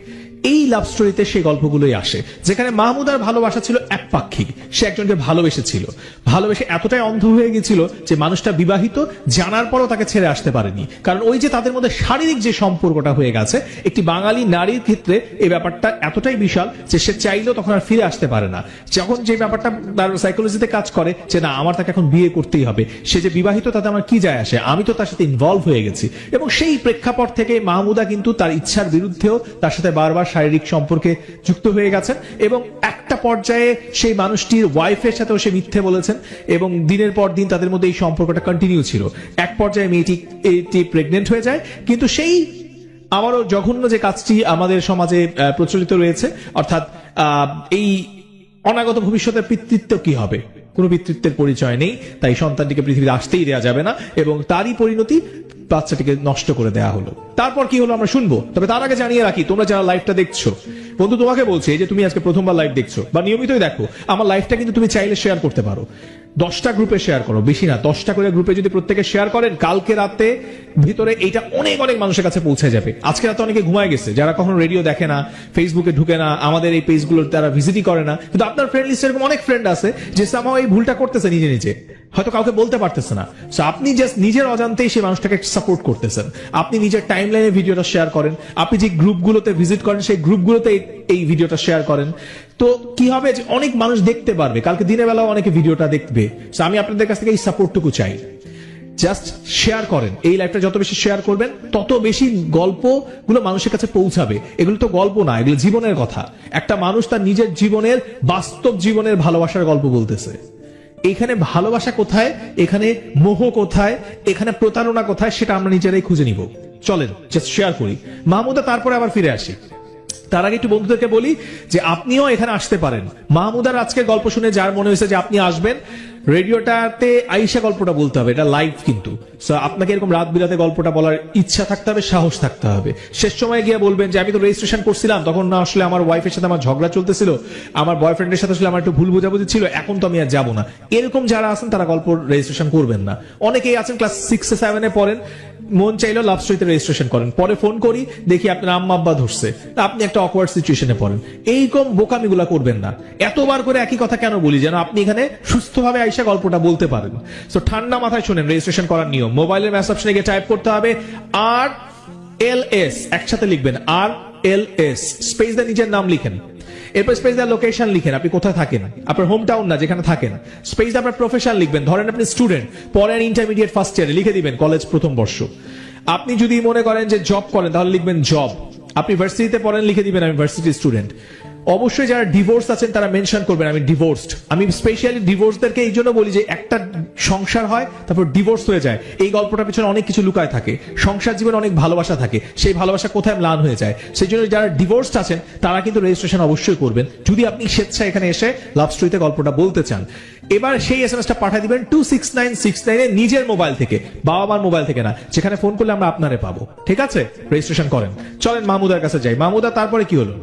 এই লাভ স্টোরিতে সেই গল্পগুলোই আসে, যেখানে মাহমুদার ভালোবাসা ছিল একপাক্ষিক। সে একজনকে ভালোবেসেছিল, ভালোবেসে এতটাই অন্ধ হয়ে গেছিল যে মানুষটা বিবাহিত জানার পরও তাকে ছেড়ে আসতে পারেনি। কারণ ওই যে তাদের মধ্যে শারীরিক যে সম্পর্কটা হয়ে গেছে, একটি বাঙালি নারীর ক্ষেত্রে এই ব্যাপারটা এতটাই বিশাল যে সে চাইলেও তখন আর ফিরে আসতে পারে না। যখন যে ব্যাপারটা তার সাইকোলজিতে কাজ করে যে না আমার তাকে এখন বিয়ে করতেই হবে, সে যে বিবাহিত তাতে আমার কি যায় আসে, আমি তো তার সাথে ইনভলভ হয়ে গেছি। এবং সেই প্রেক্ষাপট থেকে মাহমুদা কিন্তু তার ইচ্ছার বিরুদ্ধেও তার সাথে বারবার শারীরিক সম্পর্কে যুক্ত হয়ে গেছেন, এবং একটা পর্যায়ে সেই মানুষটির ওয়াইফের সাথেও সে মিথ্যে বলেছেন, এবং দিনের পর দিন তাদের মধ্যে এই সম্পর্কটা কন্টিনিউ ছিল। এক পর্যায়ে মেয়েটি প্রেগনেন্ট হয়ে যায়, কিন্তু সেই আবারও জঘন্য যে কাজটি আমাদের সমাজে প্রচলিত রয়েছে, অর্থাৎ এই অনাগত ভবিষ্যতের পিতৃত্ব কি হবে, কোনো পিতৃত্বের পরিচয় নেই, তাই সন্তানটিকে পৃথিবীতে আসতেই দেওয়া যাবে না, এবং তারই পরিণতি বাচ্চাটিকে নষ্ট করে দেওয়া হলো। তারপর কি হলো আমরা শুনবো, তবে তার আগে জানিয়ে রাখি, তোমরা যারা লাইভটা দেখছো, বন্ধু তোমাকে বলছি যে তুমি আজকে প্রথমবার লাইভ দেখছো বা নিয়মিতই দেখো, আমার লাইভটা কিন্তু তুমি চাইলে শেয়ার করতে পারো। 10টা গ্রুপে শেয়ার করো, বেশি না 10টা করে গ্রুপে যদি প্রত্যেকে শেয়ার করেন, কালকে রাতে ভিতরে এইটা অনেক অনেক মানুষের কাছে পৌঁছে যাবে। আজকে রাতে অনেকে ঘুমায় গেছে, যারা কখনো রেডিও দেখে না, ফেসবুকে ঢুকে না, আমাদের এই পেজগুলো তারা ভিজিটই করে না, কিন্তু আপনার ফ্রেন্ড লিস্টে এরকম অনেক ফ্রেন্ড আছে যে সামাও এই ভুলটা করতেছে নিজে নিজে, হয়তো কাউকে বলতে পারতেছে না। সো আপনি জাস্ট নিজের অজান্তেই সেই মানুষটাকে সাপোর্ট করতেছেন। আপনি নিজের টাইমলাইনে ভিডিওটা শেয়ার করেন, আপনি যে গ্রুপগুলোতে ভিজিট করেন সেই গ্রুপগুলোতে এই ভিডিওটা শেয়ার করেন, তো কি হবে যে অনেক মানুষ দেখতে পারবে, কালকে দিনের বেলাও অনেকে ভিডিওটা দেখবে। সো আমি আপনাদের কাছ থেকে এই সাপোর্টটুকু চাই, জাস্ট শেয়ার করেন। এই লাইভটা যত বেশি শেয়ার করবেন তত বেশি গল্পগুলো মানুষের কাছে পৌঁছাবে। এগুলো তো গল্প না, এগুলো জীবনের কথা। একটা মানুষ তার নিজের জীবনের, বাস্তব জীবনের ভালোবাসার গল্প বলতেছে। এখানে ভালোবাসা কোথায়, এখানে মোহ কোথায়, এখানে প্রতারণা কোথায়, সেটা আমরা নিজেরাই খুঁজে নিব। চলেন জাস্ট শেয়ার করি। মাহমুদা তারপরে আবার ফিরে আসি। তার আগে একটু বন্ধুদেরকে বলি যে আপনিও এখানে আসতে পারেন। মাহমুদার আজকের গল্প শুনে যার মনে হয়েছে যে আপনি আসবেন, রেডিওটাতে আইসা গল্পটা বলতে হবে, এটা লাইভ কিন্তু। সো আপনাকে এরকম রাত বিরাতে গল্পটা বলার ইচ্ছা থাকতে হবে, সাহস থাকতে হবে। শেষ সময় গিয়ে বলবেন যে আমি তো রেজিস্ট্রেশন করছিলাম, তখন না আসলে আমার ওয়াইফের সাথে আমার ঝগড়া চলতেছিল, আমার বয়ফ্রেন্ডের সাথে আসলে আমার একটু ভুল বোঝাবুঝি ছিল, এখন তো আমি আর যাবো না। এরকম যারা আছেন তারা গল্প রেজিস্ট্রেশন করবেন না। অনেকেই আছেন ক্লাস 6-7 পড়েন, মন চাইলেও লাভ স্টোরিতে রেজিস্ট্রেশন করেন, পরে ফোন করি দেখি আপনার আম্মা আব্বা ধরছে, আপনি একটা অকওয়ার্ড সিচুয়েশনে পড়েন। এইরকম বোকামিগুলা করবেন না। এতবার করে একই কথা কেন বলি, যেন আপনি এখানে সুস্থভাবে আইসা গল্পটা বলতে পারেন। সো ঠান্ডা মাথায় শুনেন রেজিস্ট্রেশন করার নিয়ম। মোবাইলের মেসেজ অপশনে গিয়ে টাইপ করতে হবে RLS, একসাথে লিখবেন RLS, স্পেস দিয়ে নিজের নাম লিখেন, এরপর স্পেস দিয়ে লোকেশন লিখেন, আপনি কোথায় থাকেন, আপনার হোম টাউন না যেখানে থাকেন। স্পেস দিয়ে আপনার প্রফেশন লিখবেন, ধরেন আপনি স্টুডেন্ট, পরের ইন্টারমিডিয়েট ফার্স্ট ইয়ারে লিখে দিবেন কলেজ প্রথম বর্ষ। আপনি যদি মনে করেন যে জব করেন তাহলে লিখবেন জব। আপনি ভার্সিটিতে পড়েন লিখে দিবেন আমি ভার্সিটি স্টুডেন্ট। অবশ্যই যারা ডিভোর্স আছেন তারা মেনশন করবেন আমি ডিভোর্সড। আমি স্পেশালি ডিভোর্সদেরকে এই জন্য বলি যে একটা সংসার হয় তারপর ডিভোর্স হয়ে যায়, এই গল্পটার পিছনে অনেক কিছু লুকায় থাকে। সংসার জীবনে অনেক ভালোবাসা থাকে, সেই ভালোবাসা কোথায় ম্লান হয়ে যায়। সেই জন্য যারা ডিভোর্সড আছেন তারা কিন্তু রেজিস্ট্রেশন অবশ্যই করবেন, যদি আপনি স্বেচ্ছায় এখানে এসে লাভ স্টোরিতে গল্পটা বলতে চান। এবার সেই এসএমএসটা পাঠিয়ে দিবেন 26969 নিজের মোবাইল থেকে, বাবা মার মোবাইল থেকে না, যেখানে ফোন করলে আমরা আপনারে পাবো। ঠিক আছে, রেজিস্ট্রেশন করেন। চলেন মাহমুদার কাছে যাই। মাহমুদা তারপরে কি হলো?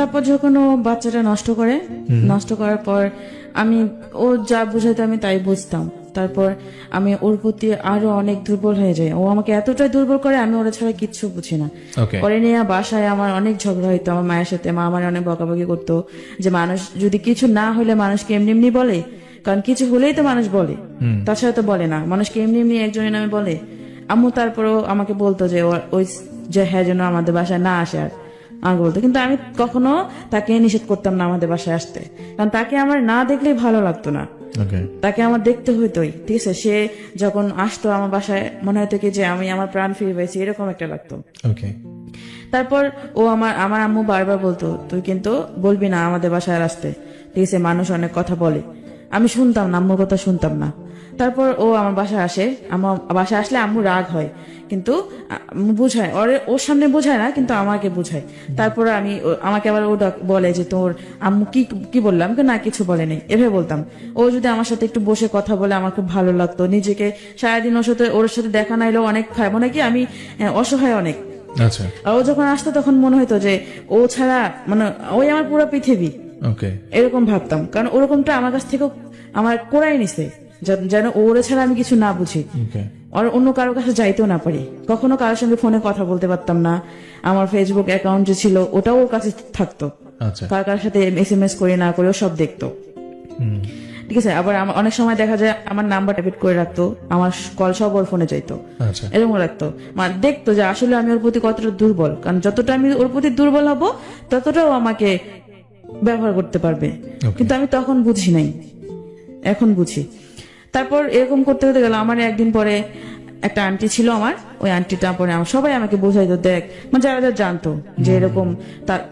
তারপর যখন ও বাচ্চাটা নষ্ট করার পর আমি ও যা বুঝাইতো আমি তাই বুঝতাম। তারপর আমি ওর প্রতি আরো অনেক দুর্বল হয়ে যাই। ও আমাকে এতটাই দুর্বল করে আমি ওরা ছাড়া কিচ্ছু বুঝি না। পরে নিয়ে বাসায় আমার অনেক ঝগড়া হইতো আমার মায়ের সাথে। মা আমার অনেক বকাবকি করতো যে মানুষ যদি কিছু না হলে মানুষকে এমনি এমনি বলে, কারণ কিছু হলেই তো মানুষ বলে, তাছাড়া তো বলে না। মানুষকে এমনি এমনি একজনের নামে বলে। আম্মু তারপরও আমাকে বলতো যে ওই যে হ্যাঁ যেন আমাদের বাসায় না আসে আর আমাকে বলতো, কিন্তু আমি কখনো তাকে নিষেধ করতাম না আমাদের বাসায় আসতে, কারণ তাকে আমার না দেখলেই ভালো লাগতো না, তাকে আমার দেখতে হইতোই। ঠিক আছে, সে যখন আসতো আমার বাসায় মনে হতো কি যে আমি আমার প্রাণ ফিরে পেয়েছি, এরকম একটা লাগতো। তারপর ও আমার আম্মু বারবার বলতো তুই কিন্তু বলবি না আমাদের বাসায় আসতে, ঠিক আছে, মানুষ অনেক কথা বলে। আমি শুনতাম না, আম্মুর কথা শুনতাম না। তারপর ও আমার বাসায় আসে, আমার বাসায় আসলে আম্মু রাগ হয়, কিন্তু বুঝায়, ওর সামনে বোঝায় না, কিন্তু আমাকে বুঝায়। তারপর আমাকে আবার ও বলে যে তোর আম্মু কি কি বললাম, না কিছু বলে নেই, এভাবে বলতাম। ও যদি আমার সাথে একটু বসে কথা বলে আমার খুব ভালো লাগতো। নিজেকে সারাদিন ওর সাথে দেখা নাইলেও অনেক খায়, মনে কি আমি অসহায় অনেক। আচ্ছা, আর ও যখন আসতো তখন মনে হতো যে ও ছাড়া মানে ওই আমার পুরো পৃথিবী, ওকে, এরকম ভাবতাম। কারণ ওরকমটা আমার কাছ থেকেও আমার কোরাই নিছে, যেন ওরে ছাড়া আমি কিছু না বুঝি, ওকে, আর অন্য কারোর কাছে যাইতেও না পারি। কখনো কারোর সঙ্গে ফোনে কথা বলতে পারতাম না। আমার ফেসবুক অ্যাকাউন্ট যে ছিল ওটাও ওর কাছে থাকতো, আচ্ছা, কার সাথে SMS করে না করে ও সব দেখতো। ঠিক আছে, আবার অনেক সময় দেখা যায় আমার নাম্বার ট্যাপেট করে রাখতো, আমার কল সব ওর ফোনে যাইতো, আচ্ছা, এরকম রাখতো। মানে দেখতো যে আসলে আমি ওর প্রতি কতটা দুর্বল, কারণ যতটা আমি ওর প্রতি দুর্বল হব ততটাও আমাকে ব্যবহার করতে পারবে। কিন্তু আমি তখন বুঝি নাই, এখন বুঝি। তারপর এরকম করতে করতে গেল। আমার একদিন পরে একটা আন্টি ছিল আমার, ওই আন্টিটা পরে আমার সবাই আমাকে বোঝাইতো, দেখ মানে যারা যারা জানতো যে এরকম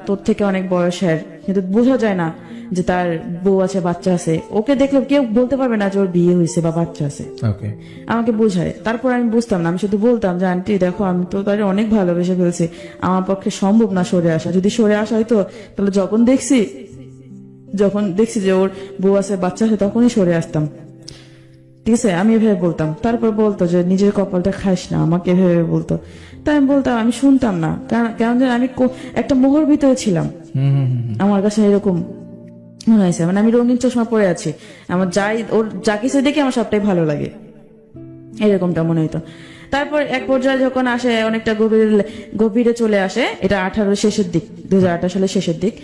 তোর থেকে অনেক বয়সের, কিন্তু বোঝা যায় না যে তার বউ আছে, বাচ্চা আছে। ওকে দেখলে কেউ বলতে পারবে না যে ওর বিয়ে হয়েছে বা বাচ্চা আছে, ওকে, আমাকে বোঝায়। তারপর আমি বুঝতাম না, আমি শুধু বলতাম যে আন্টি দেখো আমি তো তার অনেক ভালোবেসে ফেলছি, আমার পক্ষে সম্ভব না সরে আসা। যদি সরে আসা হয়তো তাহলে যখন দেখছি যে ওর বউ আছে, বাচ্চা আছে, তখনই সরে আসতাম। ঠিক আছে, আমি এভাবে বলতাম। তারপর বলতো যে নিজের কপালটা খাইস না, আমাকে এভাবে বলতো। তাই আমি বলতাম, আমি শুনতাম না, কারণ যেন আমি একটা মোহর ভিতরে ছিলাম। আমার কাছে এরকম মনে হয়েছে, মানে আমি রঙিন চশমা পরে আছি, আমার ওর যা কিছু দেখে আমার সবটাই ভালো লাগে, এরকমটা মনে হইতো। তারপর এক পর্যায়ে যখন আসে, অনেকটা গভীরে চলে আসে, এটা 2018 শেষের দিক, 2018 সালের শেষের দিক।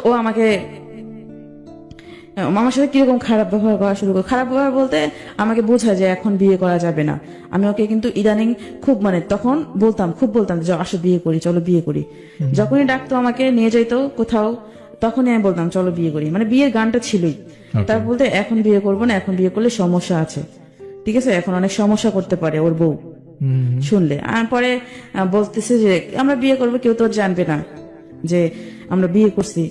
ও আমাকে আমার সাথে কিরকম খারাপ ব্যবহার করা শুরু করে। খারাপ ব্যবহার বলতে আমাকে বোঝায় যে এখন বিয়ে করা যাবে না। আমি ওকে কিন্তু ইদানিং খুব মানে তখন খুব বলতাম যে আসো বিয়ে করি, চলো বিয়ে করি। যখনই ডাকতো আমাকে নিয়ে যাইতো কোথাও, তখনই আমি বলতাম চলো বিয়ে করি, মানে বিয়ের গানটা ছিলই। তার বলতে এখন বিয়ে করবো না, এখন বিয়ে করলে সমস্যা আছে, ঠিক আছে, এখন অনেক সমস্যা করতে পারে ওর বউ শুনলে। আর পরে বলতেছে যে আমরা বিয়ে করবো, কেউ তো জানবে না যে আমরা বিয়ে করছি,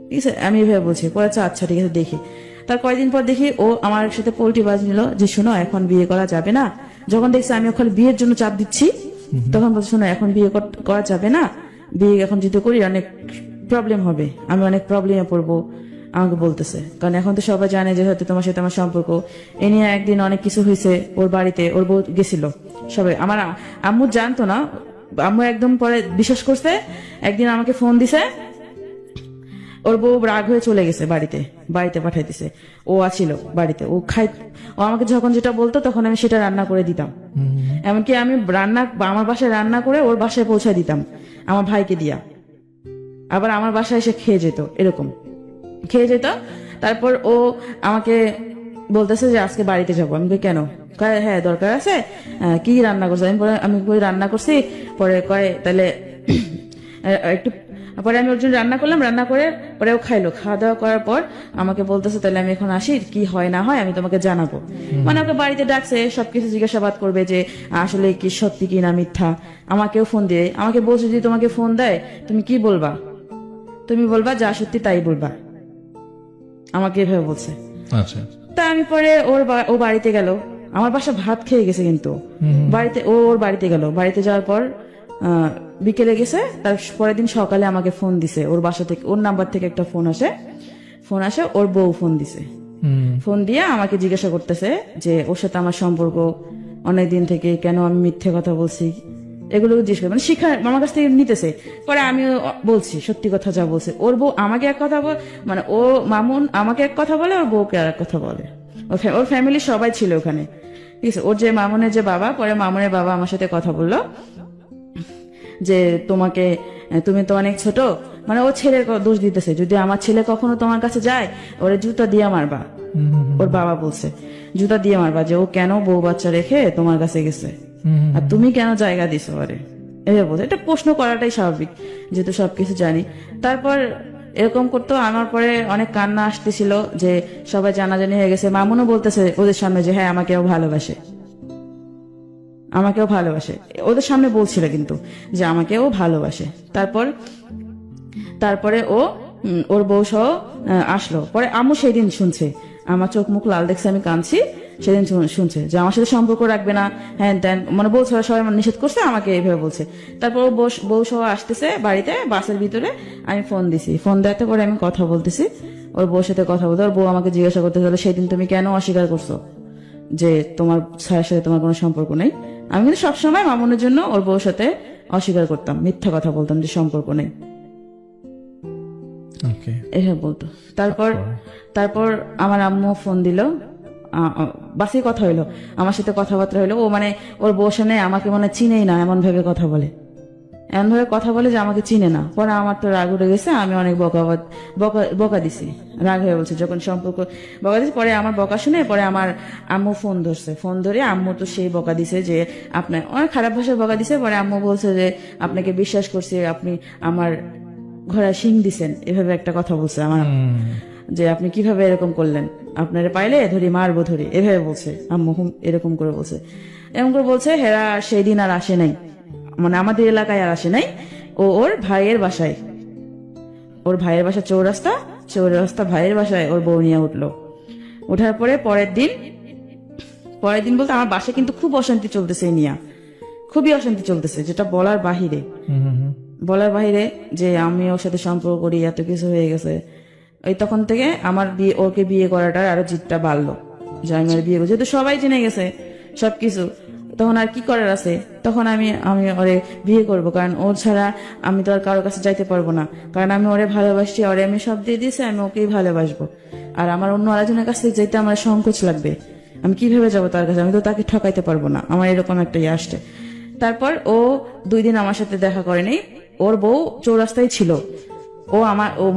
ঠিক আছে। আমি এভাবে বলছি, পরে আচ্ছা ঠিক আছে দেখি। তার কয়েকদিন পর দেখি ও আমার সাথে পোল্টি বাজ নিল যে শোনো এখন বিয়ে করা যাবে না। যখন দেখছি আমি ওখানে বিয়ের জন্য চাপ দিচ্ছি, তখন বলছে শোনো এখন বিয়ে করা যাবে না, বিয়ে এখন যদি করি অনেক প্রবলেম হবে, আমি অনেক প্রবলেমে পড়বো, আমাকে বলতেছে। কারণ এখন তো সবাই জানে যে হয়তো তোমার সাথে আমার সম্পর্ক। এ নিয়ে একদিন অনেক কিছু হয়েছে ওর বাড়িতে, ওর বউ গেছিল, সবাই আমার আম্মু জানতো না, আম্মু একদম পরে বিশ্বাস করছে। একদিন আমাকে ফোন দিছে, ওর বউ রাগ হয়ে চলে গেছে, বাড়িতে পাঠাই দিছে। ও আছিল বাড়িতে, ও আমাকে যখন যেটা বলতো তখন আমি সেটা রান্না করে দিতাম। এমনকি আমি আমার বাসায় রান্না করে ওর বাসায় পৌঁছায় দিতাম আমার ভাইকে দিয়া, আবার আমার বাসায় এসে খেয়ে যেত, এরকম খেয়ে যেত। তারপর ও আমাকে বলতেছে যে আজকে বাড়িতে যাবো। আমি কই কেন? কয় হ্যাঁ দরকার আছে। কি রান্না করছো? আমি কই রান্না করছি। পরে কয় তাহলে একটু, পরে আমি ওর জন্য রান্না করলাম, রান্না করে পরে ও খাইলো। খাওয়া দাওয়া করার পর আমাকে বলতেছে তাহলে আমি এখন আসি, কি হয় না হয় আমি তোমাকে জানাবো। মানে ওকে বাড়িতে ডাকছে, সবকিছু জিজ্ঞাসাবাদ করবে যে আসলে কি সত্যি কি না মিথ্যা। আমাকেও ফোন দিয়ে আমাকে বলছে যদি তোমাকে ফোন দেয় তুমি কি বলবা? তুমি বলবা যা সত্যি তাই বলবা, আমাকে এভাবে বলছে। আচ্ছা, তা আমি পরে ও বাড়িতে গেল, আমার বাসা ভাত খেয়ে গেছে, কিন্তু বাড়িতে ওর বাড়িতে গেল। বাড়িতে যাওয়ার পর বিকেলে গেছে, তার পরের দিন সকালে আমাকে ফোন দিছে। ওর বাসা থেকে, ওর নাম্বার থেকে একটা ফোন আসে, ওর বউ ফোন দিছে। ফোন দিয়ে আমাকে জিজ্ঞাসা করতেছে যে ওর সাথে আমার সম্পর্ক অনেকদিন থেকে, কেন আমি মিথ্যে কথা বলছি, এগুলো জিজ্ঞেস করে, মানে শিক্ষা আমার কাছ থেকে নিতেছে। পরে আমি বলছি সত্যি কথা যা বলছে। ওর বউ আমাকে এক কথা মানে ও মামুন আমাকে এক কথা বলে, ওর বউকে আর এক কথা বলে। ওর ফ্যামিলির সবাই ছিল ওখানে, ঠিক আছে। ওর যে মামুনের যে বাবা, পরে মামুনের বাবা আমার সাথে কথা বললো যে তুমি তো অনেক ছোট, মানে ও ছেলের দোষ দিতেছে, যদি আমার ছেলে কখনো তোমার কাছে যায় ওরে জুতা দিয়ে মারবা। ওর বাবা বলছে জুতা দিয়ে মারবা, যে ও কেন বউ বাচ্চা রেখে তোমার কাছে গেছে, আর তুমি কেন জায়গা দিছো ওরে, এভাবে বলছে। এটা প্রশ্ন করাটাই স্বাভাবিক, যেহেতু সবকিছু জানি। তারপর এরকম করতো। আমার পরে অনেক কান্না আসতেছিল যে সবাই জানাজানি হয়ে গেছে। মামুনও বলতেছে ওদের সামনে যে হ্যাঁ আমাকেও ভালোবাসে, ওদের সামনে বলছিল কিন্তু যে আমাকেও ভালোবাসে। তারপরে ও ওর বউ সহ আসলো। পরে আম্মু সেই দিন শুনছে, আমার চোখ মুখ লাল দেখছে, আমি কাঁদছি, সেদিন শুনছে যে আমার সাথে সম্পর্ক রাখবে না, হ্যান ত্যান, মানে বলছে সবাই মানে নিষেধ করছে, আমাকে এইভাবে বলছে। তারপর ও বউ সহ আসতেছে বাড়িতে, বাসের ভিতরে আমি ফোন দিছি, ফোন দেওয়াতে পরে আমি কথা বলতেছি, ওর বউর সাথে কথা বলতে। ওর বউ আমাকে জিজ্ঞাসা করতে হলো, সেদিন তুমি কেন অস্বীকার করছো যে তোমার স্যারের সাথে তোমার কোনো সম্পর্ক নেই? আমি কিন্তু সবসময় মামুনের জন্য ওর বউর সাথে অস্বীকার করতাম, মিথ্যা কথা বলতাম যে সম্পর্ক নেই, ওকে। এভাবে বলতো। তারপর আমার আম্মু ফোন দিল, বাসে কথা হইলো, আমার সাথে কথাবার্তা হইলো। ও মানে ওর বউ সামনে আমাকে মানে চিনেই না, এমন ভাবে কথা বলে, এমন ভাবে কথা বলে যে আমাকে চিনে না। পরে আমার তো রাগ উঠে গেছে, আমি অনেক বকা দিছি, রাগ হয়ে বলছে যখন সম্পর্ক বকা দিছি। পরে আমার বকা শুনে পরে আমার আম্মু ফোন ধরছে, ফোন ধরে আম্মু তো সেই বকা দিছে যে আপনার অনেক খারাপ ভাষায় বকা দিছে। পরে আম্মু বলছে যে আপনাকে বিশ্বাস করছি, আপনি আমার ঘোড়া শিং দিছেন, এভাবে একটা কথা বলছে আমার আম্মু, যে আপনি কিভাবে এরকম করলেন, আপনারে পাইলে ধরি মারবো ধরি, এভাবে বলছে আম্মু, এরকম করে বলছে। এরকম করে বলছে হেরা সেই দিন আর আসে নাই, মানে আমাদের এলাকায় আর আসে নাই। ওর ভাইয়ের বাসায়, ওর ভাইয়ের বাসা চৌরাস্তা ভাইয়ের বাসায় ওর বউ নিয়ে উঠলো। ওঠার পরে পরের দিন বলতে আমার বাসায় কিন্তু খুব অশান্তি চলতেছে, নিয়া খুবই অশান্তি চলতেছে, যেটা বলার বাহিরে যে আমি ওর সাথে সম্পর্ক করি, এত কিছু হয়ে গেছে। ওই তখন থেকে আমার ওকে বিয়ে করাটার আরো জিদটা বাড়লো, যে আমি আর বিয়ে করছি, যেহেতু সবাই জেনে গেছে সবকিছু, তখন আর কি করার আছে। তখন আমি ওরে বিয়ে করব, কারণ ওর ছাড়া আমি তো আর কারোর কাছে যাইতে পারবো না, কারণ আমি ওরে ভালোবাসি, ওরে আমি সব দিয়ে দিয়েছি, আমি ওকেই ভালোবাসবো। আর আমার অন্য আরেকজনের কাছে যেতে আমার সংকোচ লাগবে, আমি কিভাবে যাবো তার কাছে, আমি তো তাকে ঠকাইতে পারবো না, আমার এরকম একটা ইয়ে আসছে। তারপর ও 2 দিন আমার সাথে দেখা করেনি, ওর বউ চৌরাস্তায় ছিল। ও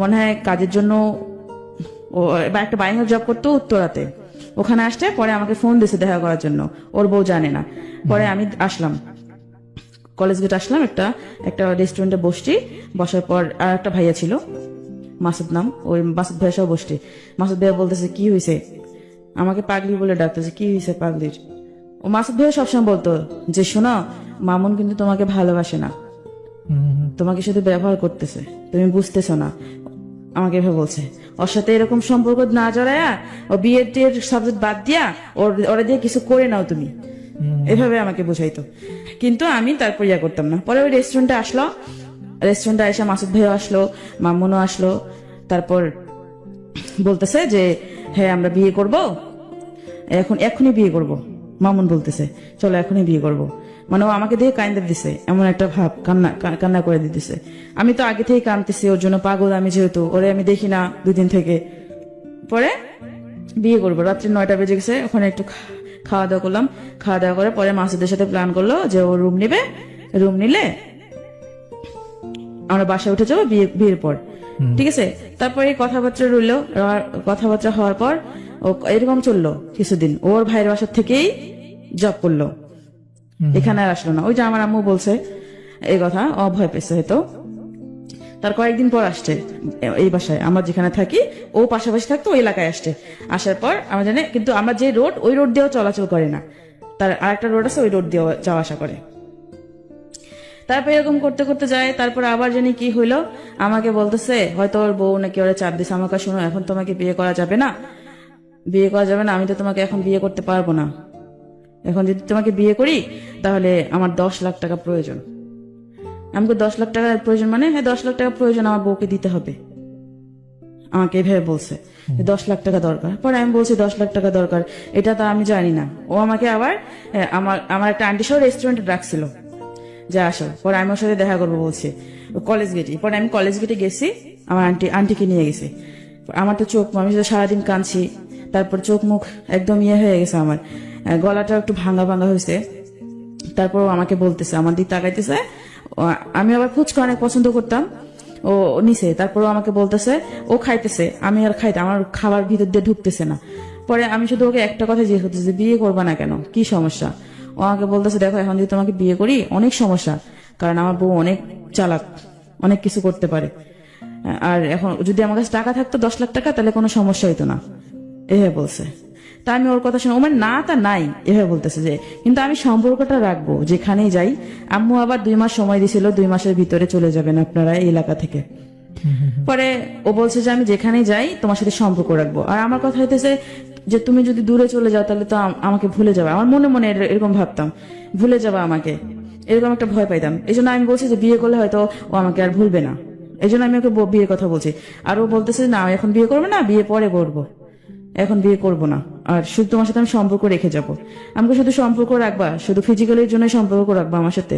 মনে হয় কাজের জন্য ও একটা বাইরে জব করতো উত্তরাতে, ওখানে আসতে পরে আমাকে ফোন দিয়েছে দেখা করার জন্য, ওর বউ জানে না। পরে আমি আসলাম, কলেজ গেট আসলাম, একটা রেস্টুরেন্টে বসার পর আর একটা ভাইয়া ছিল, মাসুদ নাম, ওই মাসুদ ভাইয়া সহ বসছি। মাসুদ ভাইয়া বলতেছে কি হয়েছে, আমাকে পাগলি বলে ডাকতেছে, কি হয়েছে পাগলির? ও মাসুদ ভাইয়া সবসময় বলতো যে শোনো, মামুন কিন্তু তোমাকে ভালোবাসে না, তোমাকে শুধু ব্যবহার করতেছে, তুমি বুঝতেছো না, আমাকে এভাবে বলছে। ওর সাথে এরকম সম্পর্ক না জড়ায়া, ও বিয়ের সাবজেক্ট বাদ দিয়া ওরা দিয়ে কিছু করে নাও তুমি, এভাবে আমাকে বুঝাইতো। কিন্তু আমি তারপর ইয়া করতাম না। পরে ওই রেস্টুরেন্টে এসে মাসুদ ভাইও আসলো, মামুনও আসলো। তারপর বলতেছে যে হ্যাঁ আমরা বিয়ে করব, এখনই বিয়ে করব। মামুন বলতেছে চলো এখনই বিয়ে করব, মানে ও আমাকে দিয়ে কান্দে দিছে, এমন একটা ভাব, কান্না করে দিতেছে। আমি তো আগে থেকে কাঁদতেছি, ওর জন্য পাগল আমি, যেহেতু ওরে আমি দেখি না 2 দিন থেকে। পরে বিয়ে করবো, রাত্রি 9টা বেজে গেছে, ওখানে একটু খাওয়া দাওয়া করলাম। খাওয়া দাওয়া করে পরে মাসুদের সাথে প্ল্যান করলো যে ও রুম নিলে আমরা বাসায় উঠে যাবো বিয়ের পর, ঠিক আছে। তারপরে কথাবার্তা হওয়ার পর ও এরকম চললো কিছুদিন, ওর ভাইয়ের বাসার থেকেই জব করলো, এখানে আর আসলো না। ওই যে আমার আম্মু বলছে এই কথা, ভয় পেয়েছে হয়তো। তার কয়েকদিন পর আসছে এই বাসায়, আমরা যেখানে থাকি ও পাশাপাশি থাকতো, ওই এলাকায় আসার পর আমরা জানি, কিন্তু আমরা যে ওই রোড দিয়েও চলাচল করে না, তার আরেকটা রোড আছে, ওই রোড দিয়েও যাওয়া আসা করে। তারপর এরকম করতে করতে যায়। তারপর আবার জানি কি হইলো, আমাকে বলতেছে হয়তো ওর বউ নাকি ওরা চাপ দিছে আমাকে, শোনো এখন তোমাকে বিয়ে করা যাবে না, আমি তো তোমাকে এখন বিয়ে করতে পারবো না, এখন যদি তোমাকে বিয়ে করি তাহলে আমার 10 লাখ টাকা প্রয়োজন। আমাকে 10 লাখ টাকার প্রয়োজন, মানে হ্যাঁ 10 লাখ টাকা প্রয়োজন, আমার বউকে দিতে হবে, আমাকে এভাবে বলছে 10 লাখ টাকা দরকার। পরে আমি বলছি 10 লাখ টাকা দরকার, এটা তো আমি জানি না। ও আমাকে আবার আমার একটা আন্টি সহ রেস্টুরেন্টে ডাকছিল যে আসো, পরে আমি ওর সাথে দেখা করবো বলছি কলেজ গেটে। পরে আমি কলেজ গেটে গেছি, আমার আন্টিকে নিয়ে গেছি। আমার তো আমি তো সারাদিন কাঁদছি, তারপর চোখ মুখ একদম ইয়ে হয়ে গেছে, আমার গলাটা একটু ভাঙা হয়েছে। তারপর আমাকে বলতেছে, আমার দিক তাকাইতেছে, আমি আবার ফুচকা অনেক পছন্দ করতাম, ও নিছে। তারপর আমাকে বলতেছে, ও খাইতেছে, আমি আর আমার খাবার ভিতর দিয়ে ঢুকতেছে না। পরে আমি শুধু ওকে একটা কথা জিজ্ঞেস করতেছি, বিয়ে করবা না কেন, কি সমস্যা? ও আমাকে বলতেছে দেখো এখন যদি তোমাকে বিয়ে করি অনেক সমস্যা, কারণ আমার বউ অনেক চালাক, অনেক কিছু করতে পারে, আর এখন যদি আমার কাছে টাকা থাকতো 10 লাখ টাকা তাহলে কোনো সমস্যা হইতো না, এভাবে বলছে। তা আমি ওর কথা শুনে, ও মানে না তা নাই এভাবে বলতেছে যে কিন্তু আমি সম্পর্কটা রাখবো যেখানেই যাই। আম্মু আবার 2 মাস সময় দিছিল, 2 মাসের ভিতরে চলে যাবেন আপনারা এই এলাকা থেকে, পরে ও বলছে যে আমি যেখানেই যাই তোমার সাথে সম্পর্ক রাখবো। আর আমার কথা হইতেছে যে তুমি যদি দূরে চলে যাও তাহলে তো আমাকে ভুলে যাবে। আমার মনে মনে এরকম ভাবতাম, ভুলে যাবে আমাকে, এরকম একটা ভয় পাইতাম। এই জন্য আমি বলছি যে বিয়ে করলে হয়তো ও আমাকে আর ভুলবে না, এই জন্য আমি ওকে বিয়ের কথা বলছি। আর ও বলতেছে না এখন বিয়ে করবে না, বিয়ে পরে করবো, এখন বিয়ে করব না, আর শুধু তোমার সাথে আমি সম্পর্ক রেখে যাব। আমাকে শুধু সম্পর্ক রাখবা, শুধু ফিজিক্যালের জন্য সম্পর্ক রাখবা আমার সাথে,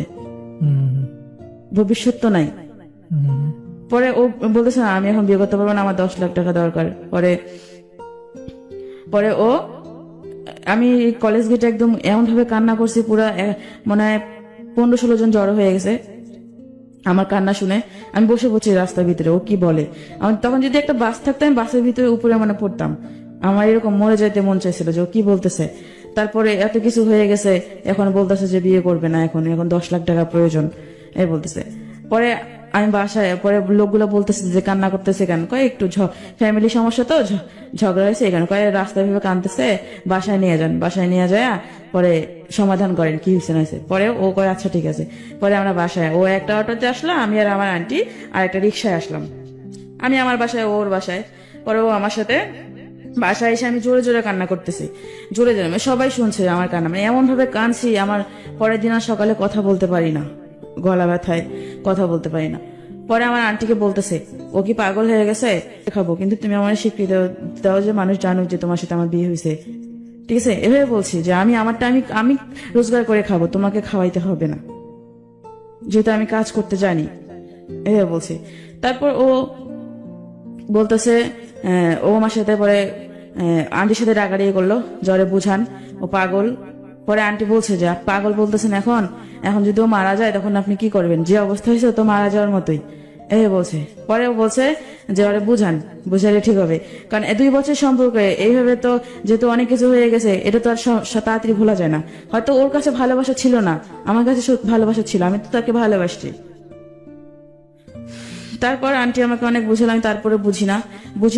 ভবিষ্যৎ তো নাই। পরে ও বলতেছে না আমি এখন বিয়ে করতে পারবো না, আমার 10 লাখ টাকা দরকার। পরে ও আমি কলেজ গেটে একদম এমন ভাবে কান্না করছি, পুরা মনে হয় 15-16 জন জড়ো হয়ে গেছে আমার কান্না শুনে। আমি বসে পড়ছি রাস্তার ভিতরে, ও কি বলে। আমি তখন যদি একটা বাস থাকতো আমি বাসের ভিতরে উপরে মানে পড়তাম। আমার এরকম মরে যাইতে মন চাইছিল যে ও কি বলতেছে। তারপরে এত কিছু হয়ে গেছে, এখন বলতেছে যে বিয়ে করবে না, এখন 10 লাখ টাকা প্রয়োজন এই বলতেছে। পরে আমি বাসায়, পরে লোকগুলো বলতেছে যে কান্না করতেছে কেন, কয় একটু ফ্যামিলি সমস্যা তো ঝগড়া হয়েছে এখানে, কয় রাস্তায় ভেবে কাঁদতেছে, বাসায় নিয়ে যান, বাসায় নিয়ে যায় পরে সমাধান করেন কি হয়েছে না হয়েছে। পরে ও কয় আচ্ছা ঠিক আছে। পরে আমরা বাসায়, ও একটা অটোতে আসলো, আমি আর আমার আন্টি আর একটা রিক্সায় আসলাম। আমি আমার বাসায়, ওর বাসায়। পরে ও আমার সাথে বাসায় এসে আমি জোরে জোরে কান্না করতেছি, জোরে জোরে, মানে সবাই শুনছে আমার কান্না, মানে এমন ভাবে কাঁদছি আমার পরের দিন আর সকালে কথা বলতে পারি না, গলা ব্যথায় কথা বলতে পারি না। পরে আমার আন্টিকে বলতেছে ও কি পাগল হয়ে গেছে, খাবো কিন্তু তুমি আমার স্বীকৃতি দাও যে মানুষ জানুক যে তোমার সাথে আমার বিয়ে হয়েছে, ঠিক আছে। এভাবে বলছি যে আমি আমারটা আমি রোজগার করে খাবো, তোমাকে খাওয়াইতে হবে না, যেহেতু আমি কাজ করতে জানি, এভাবে বলছি। তারপর ও বলতেছে ও আমার সাথে, পরে আন্টির সাথে রাগারাগি করলো, জ্বরে বুঝান ও পাগল। পরে আন্টি বলছে যে পাগল বলতেছেন, এখন যদি ও মারা যায় তখন আপনি কি করবেন, যে অবস্থা হয়েছে তো মারা যাওয়ার মতোই, এই বলছে। পরে ও বলছে যে ওরে বুঝালে ঠিক হবে, কারণ 2 বছর সম্পর্কে এইভাবে তো যেহেতু অনেক কিছু হয়ে গেছে, এটা তো আর তাড়াতাড়ি ভোলা যায় না। হয়তো ওর কাছে ভালোবাসা ছিল না, আমার কাছে ভালোবাসা ছিল, আমি তো তাকে ভালোবাসছি। তারপর আন্টি আমাকে অনেক বুঝালাম, আমি তারপরে বুঝি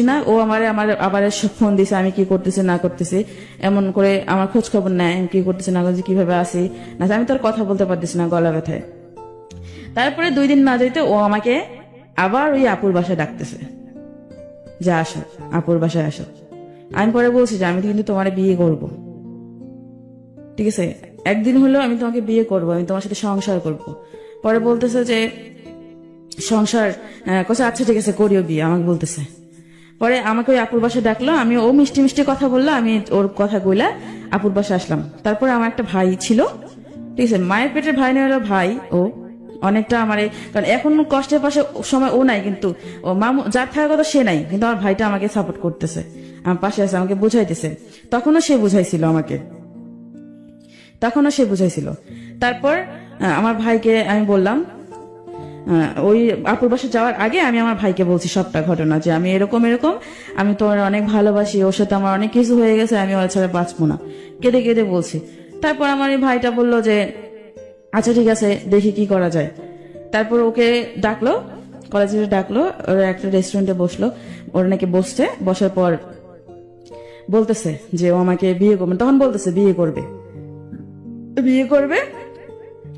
না। ও আমার আবার ফোন দিছে, আমি কি করতেছি না করতেছি, এমন করে আমার খোঁজ খবর নেয়, আমি কি করতেছি না করতেছি, কিভাবে আসি না, আমি তো আর কথা বলতে পারতেছি না, গলা ব্যথায়। তারপরে 2 দিন না যাইতে ও আমাকে আবার ওই আপুর বাসায় ডাকতেছে যে আসো, আপুর বাসায় আসো। আমি পরে বলছি যে আমি কিন্তু তোমার বিয়ে করব, ঠিক আছে, একদিন হলো আমি তোমাকে বিয়ে করব, আমি তোমার সাথে সংসার করব। পরে বলতেছে যে সংসার কোথায়, আচ্ছা ঠিক আছে করিও বিয়ে, আমাকে বলতেছে। পরে আমাকে ওই আপুর বাসায় ডাকলো, আমি ও মিষ্টি মিষ্টি কথা বললো, আমি ওর কথা কইলা আপুর বাসায় আসলাম। তারপরে আমার একটা ভাই ছিল, ঠিক আছে, মায়ের পেটের ভাই নেই, ভাই ও অনেকটা আমার, কারণ এখন কষ্টের পাশে সময় ও নাই, কিন্তু ও মামু যার থাকার কথা সে নাই, কিন্তু আমার ভাইটা আমাকে সাপোর্ট করতেছে, আমার পাশে আছে, আমাকে বুঝাইতেছে। তখনও সে বুঝাইছিল। তারপর আমার ভাইকে আমি বললাম, ওই আপুর বাসা যাওয়ার আগে আমি আমার ভাইকে বলছি সবটা ঘটনা, যে আমি এরকম আমি তোমার অনেক ভালোবাসি, ওর সাথে আমার অনেক কিছু হয়ে গেছে, আমি ওর ছাড়া বাঁচবো না, কেঁদে কেঁদে বলছি। তারপর আমার এই ভাইটা বললো যে আচ্ছা ঠিক আছে দেখি কি করা যায়। তারপর ওকে ডাকলো, কলেজে ডাকলো, ওরা একটা রেস্টুরেন্টে বসলো, ওরা নাকি বসার পর বলতেছে যে ও আমাকে বিয়ে করবে, তখন বলতেছে বিয়ে করবে,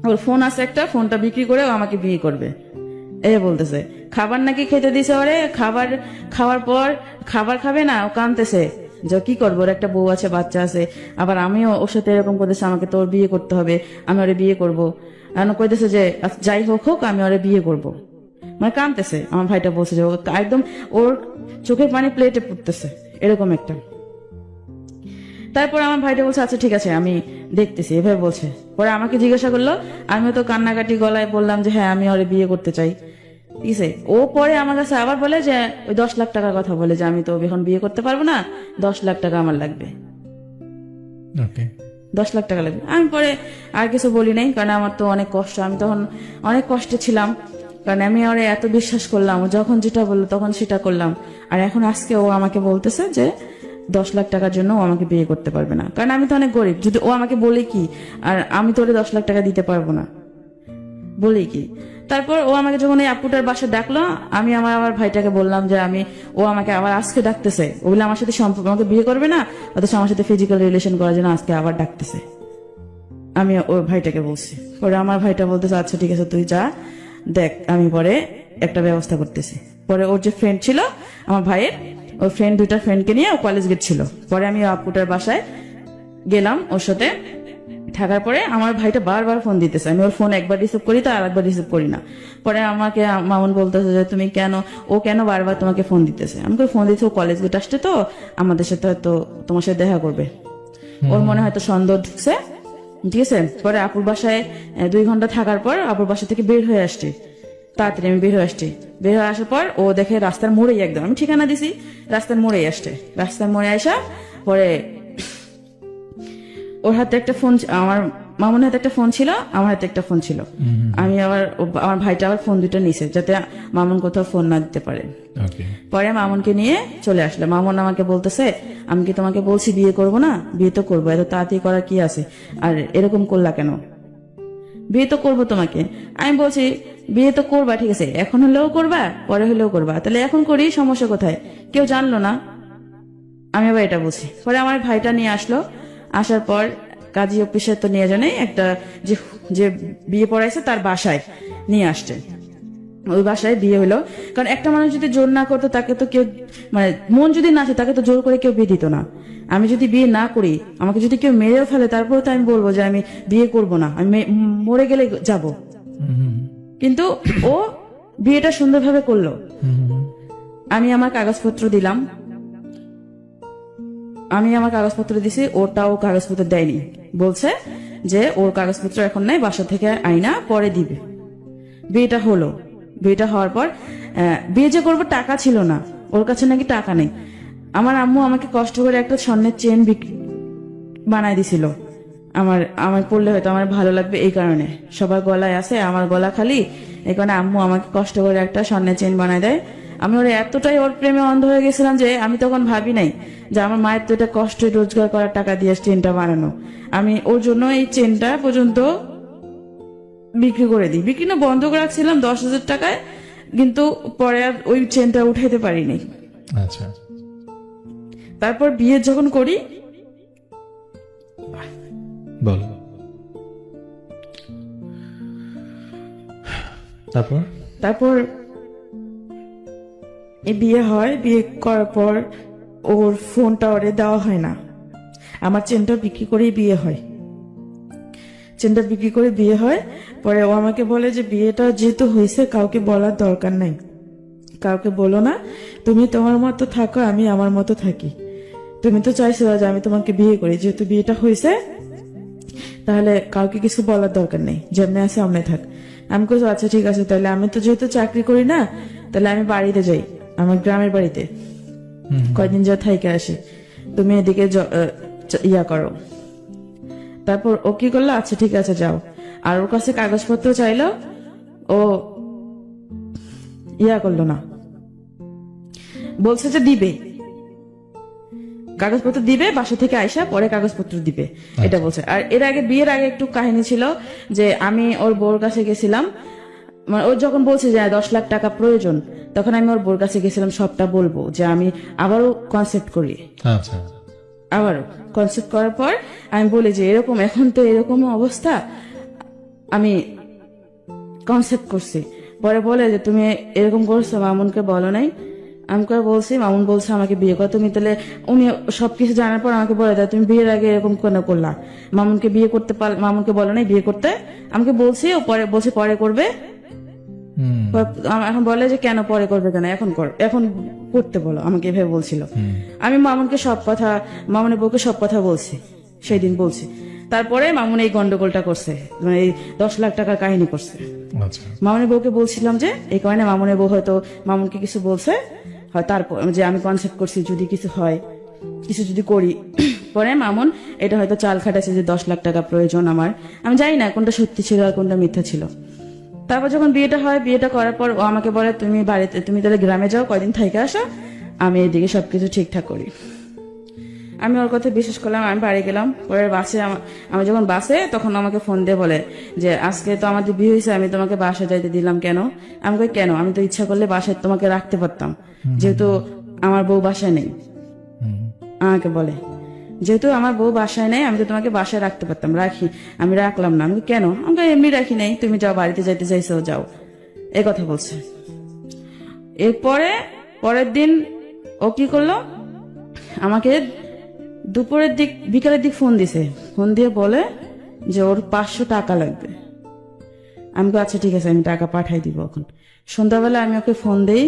ওর ফোন আছে একটা, ফোনটা বিক্রি করে ও আমাকে বিয়ে করবে, এই বলতেছে। খাবার নাকি খেতে দিছে ওরে, খাওয়ার পর খাবার খাবে না, ও কাঁদতেছে যে কি করবো, ওর একটা বউ আছে, বাচ্চা আছে, আবার আমিও ওর সাথে এরকম করতেছে, আমাকে তো ওর বিয়ে করতে হবে, আমি ওরে বিয়ে করবো, কইতেছে যে যাই হোক আমি ওরে বিয়ে করবো, মানে কাঁদতেছে। আমার ভাইটা বলছে যে একদম ওর চোখের পানি প্লেটে পড়তেছে, এরকম একটা। তারপর আমার ভাইটা বলছে আচ্ছা ঠিক আছে আমি দেখতেছি, এভাবে বলছে। পরে আমাকে জিজ্ঞাসা করলো, আমিও তো কান্নাকাটি গলায় বললাম যে হ্যাঁ আমি ওরে বিয়ে করতে চাই, ঠিক আছে। ও পরে আমার কাছে আবার বলে যে ওই 10 লাখ টাকার কথা বলে, যে আমি তো এখন বিয়ে করতে পারবো না, 10 লাখ টাকা আমার লাগবে, 10 লাখ টাকা লাগবে। আমি পরে আর কিছু বলি নাই, কারণ আমার তো অনেক কষ্ট, আমি তখন অনেক কষ্টে ছিলাম, কারণ আমি ওরে এত বিশ্বাস করলাম, ও যখন যেটা বললো তখন সেটা করলাম। আর এখন আজকে ও আমাকে বলতেছে যে 10 লাখ টাকার জন্য ও আমাকে বিয়ে করতে পারবে না, কারণ আমি তো অনেক গরিব। যদি ও আমাকে বলে কি, আর আমি তো ওরে 10 লাখ টাকা দিতে পারবো না, বলি কি। তারপর ও আমাকে যখন এই আপুটার বাসা ডাকলো, আমি আমার ভাইটাকে বললাম যে ও আমাকে আবার আজকে ডাকতেছে, ও বলে আমার সাথে সম্পর্ক, আমাকে বিয়ে করবে না, অথচ আমার সাথে ফিজিক্যাল রিলেশন করার জন্য আজকে আবার ডাকতেছে। আমি ওর ভাইটাকে বলছি, পরে আমার ভাইটা বলতেছে আচ্ছা ঠিক আছে তুই যা দেখ, আমি পরে একটা ব্যবস্থা করতেছি। পরে ওর যে ফ্রেন্ড ছিল আমার ভাইয়ের, ওর ফ্রেন্ড 2টা ফ্রেন্ডকে নিয়ে ও কলেজ গেট ছিল। পরে আমি আপুটার বাসায় গেলাম ওর সাথে থাকার পরে আমার ভাইটা বারবার ফোন দিতেছে, আমি ওর ফোন একবার রিসিভ করি তো আর একবার রিসিভ করি না। পরে আমাকে মামুন বলতেছে যে তুমি কেন, ও কেন বারবার তোমাকে ফোন দিতেছে। আমাকে ফোন দিচ্ছে ও কলেজ গেট আসছে তো আমাদের সাথে হয়তো তোমার সাথে দেখা করবে, ওর মনে হয়তো সন্দেহ ঢুকছে, ঠিক আছে। পরে আপুর বাসায় 2 ঘন্টা থাকার পর আপুর বাসা থেকে বের হয়ে আসছি, তাড়াতাড়ি আমি বের হয়ে আসছি। বের হয়ে আসার পর ও দেখে রাস্তার মোড়েই, একদম আমি ঠিকানা দিছি রাস্তার মোড়েই আসছে। রাস্তার মোড়ে আসা পরে ওর হাতে একটা ফোন, আমার মামুনের হাতে একটা ফোন ছিল, আমার হাতে একটা ফোন ছিল। আমি আবার আমার ভাইটা আবার ফোন 2টা নিছে যাতে মামুন কোথাও ফোন না দিতে পারে। পরে মামুনকে নিয়ে চলে আসলে মামুন আমাকে বলতেছে আমি কি তোমাকে বলছি বিয়ে করব না, বিয়ে তো করবো, এত তাড়াতাড়ি করার কি আছে, আর এরকম করলা কেন, বিয়ে তো করবো তোমাকে। আমি বলছি বিয়ে তো করবা, ঠিক আছে, এখন হলেও করবা পরে হলেও করবা, তাহলে এখন করি, সমস্যা কোথায়, কেউ জানলো না। আমি আবার এটা বলছি। পরে আমার ভাইটা নিয়ে আসলো, আসার পর কাজী অফিসে তো নিয়ে জানে একটা যে বিয়ে পড়াইছে তার বাসায় নিয়ে আসছে। ওই বাসায় বিয়ে হলো, কারণ একটা মানুষ যদি জোর না করতো তাকে তো কেউ, মানে মন যদি না আছে তাকে তো জোর করে কেউ বিয়ে দিত না। আমি যদি বিয়ে না করি, আমাকে যদি কেউ মেরেও ফেলে তারপরে তো আমি বলবো যে আমি বিয়ে করব না, আমি মরে গেলে যাব। কিন্তু ও বিয়েটা সুন্দরভাবে করলো। আমি আমার কাগজপত্র দিলাম, আমি আমার কাগজপত্র দিছি, ওটাও কাগজপত্র দেয়নি, বলছে যে ওর কাগজপত্র এখন নাই, বাসা থেকে আইনা পরে দিবে। বিয়েটা হলো, বিয়েটা হওয়ার পর বিয়ে যে করবো টাকা ছিল না, ওর কাছে নাকি টাকা নেই। আমার আম্মু আমাকে কষ্ট করে একটা স্বর্ণের চেন বানাই দিছিল, আমার পড়লে হয়তো আমার ভালো লাগবে এই কারণে, সবার গলায় আছে আমার গলা খালি, এই কারণে আম্মু আমাকে কষ্ট করে একটা স্বর্ণের চেন বানাই দেয়। আমি ওর এতটাই ওর প্রেমে অন্ধ হয়ে গেছিলাম যে আমি তখন ভাবি নাই যে আমার মায়ের তো এটা কষ্ট রোজগার করার টাকা দিয়ে চেনটা বানানো। আমি ওর জন্য এই চেনটা পর্যন্ত বিক্রি করে দিই, বিক্রি না বন্ধ করে রাখছিলাম 10,000 টাকায়, কিন্তু পরে আর ওই চেনটা উঠাইতে পারিনি। আচ্ছা, তারপর বিয়ে যখন করি, বল তারপর এই বিয়ে হয়, বিয়ে করার পর ওর ফোনটা ওরে দেওয়া হয় না, আমার চেনটা বিক্রি করেই বিয়ে হয়। চেনটা বিক্রি করে বিয়ে হয়, পরে ও আমাকে বলে যে বিয়েটা যেহেতু হয়েছে কাউকে বলার দরকার নাই, কাউকে বলো না, তুমি তোমার মতো থাকো, আমি আমার মতো থাকি। তুমি তো চাইছো যে আমি তোমাকে বিয়ে করি, যেহেতু বিয়েটা হয়েছে তাহলে কাউকে কিছু বলার দরকার নেই, যেমনি আছে অমনি থাক। আমি কইছি আচ্ছা ঠিক আছে, তাহলে আমি তো যেহেতু চাকরি করি না, তাহলে আমি বাড়িতে যাই, আমার গ্রামের বাড়িতে কয়দিন যা থাইকে আসি, তুমি এদিকে ইয়া করো। তারপর ও কি করলো, আচ্ছা ঠিক আছে যাও। আর ওর কাছে কাগজপত্র চাইলো, ও ইয়া করলো না, বলছে যে দিবে কাগজপত্র দিবে, বাসা থেকে আইসা পরে কাগজপত্র দিবে, এটা বলছে। আর এর আগে বিয়ের আগে একটু কাহিনী ছিল যে আমি ওর বউর কাছে গেছিলাম, মানে ও যখন বলছে যে 10 লাখ টাকা প্রয়োজন, তখন আমি ওর বউর কাছে গেছিলাম সবটা বলবো, যে আমি আবারও কনসেপ্ট করি। আচ্ছা, আবারও কনসেপ্ট করার পর আমি বলি যে এরকম এখন তো এরকম অবস্থা, আমি কনসেপ্ট করছি। পরে বলে যে তুমি এরকম করছো, মামুনকে বলো নাই। আমি করে বলছি, মামুন বলছে আমাকে বিয়ে কর। তুমি তাহলে উনি সবকিছু জানার পর আমাকে বলে দেয় তুমি বিয়ের আগে এরকম কেন করলা, মামুনকে বিয়ে করতে মামুনকে বলো নাই বিয়ে করতে। আমাকে বলছি, ও পরে বলছে পরে করবে। এখন বলে যে কেন পরে করবে, কেন এখন কর, এখন করতে বলো, আমাকে এভাবে বলছিল। আমি মামুনকে সব কথা, মামুনের বউকে সব কথা বলছি, সেই দিন বলছি। তারপরে মামুন এই গন্ডগোলটা করছে, মানে এই 10 লাখ টাকার কাহিনী করছে। মামুনের বউকে বলছিলাম যে এই কারণে মামুনের বউ হয়তো মামুনকে কিছু বলছে, হয় তারপর যে আমি কনসেপ্ট করছি যদি কিছু হয়, কিছু যদি করি। পরে মামুন এটা হয়তো চাল খাটাচ্ছে যে 10 লাখ টাকা প্রয়োজন আমার, আমি জানি না কোনটা সত্যি ছিল আর কোনটা মিথ্যা ছিল। তারপর যখন বিয়েটা হয়, বিয়েটা করার পর ও আমাকে বলে তুমি বাড়িতে, তুমি তাহলে গ্রামে যাও, কয়দিন থেকে আসো, আমি এদিকে সবকিছু ঠিকঠাক করি। আমি ওর কথা বিশ্বাস করলাম, আমি বাড়ি গেলাম। পরে বাসে আমি যখন বাসে, তখন আমাকে ফোন দিয়ে বলে যে আজকে তো আমাদের বিয়ে হয়েছে, আমি তোমাকে বাসা যাইতে দিলাম কেন? আমি কই কেন, আমি তো ইচ্ছা করলে বাসায় তোমাকে রাখতে পারতাম, যেহেতু আমার বউ বাসায় নেই। আমাকে বলে যেহেতু আমার বউ বাসায় নেই, আমি তো তোমাকে বাসায় রাখতে পারতাম, রাখি, আমি রাখলাম না। আমি কেন? আমাকে এমনি রাখি নাই, তুমি যাও, বাড়িতে যাইতে চাইছো যাও, এই কথা বলছে। এরপরে পরের দিন ও কি করলো, আমাকে দুপুরের দিক বিকালের দিক ফোন দিছে, ফোন দিয়ে বলে যে ওর 500 টাকা লাগবে। আমি বলি, আচ্ছা ঠিক আছে, আমি টাকা পাঠাই দিব। এখন সন্ধ্যাবেলা আমি ওকে ফোন দেই,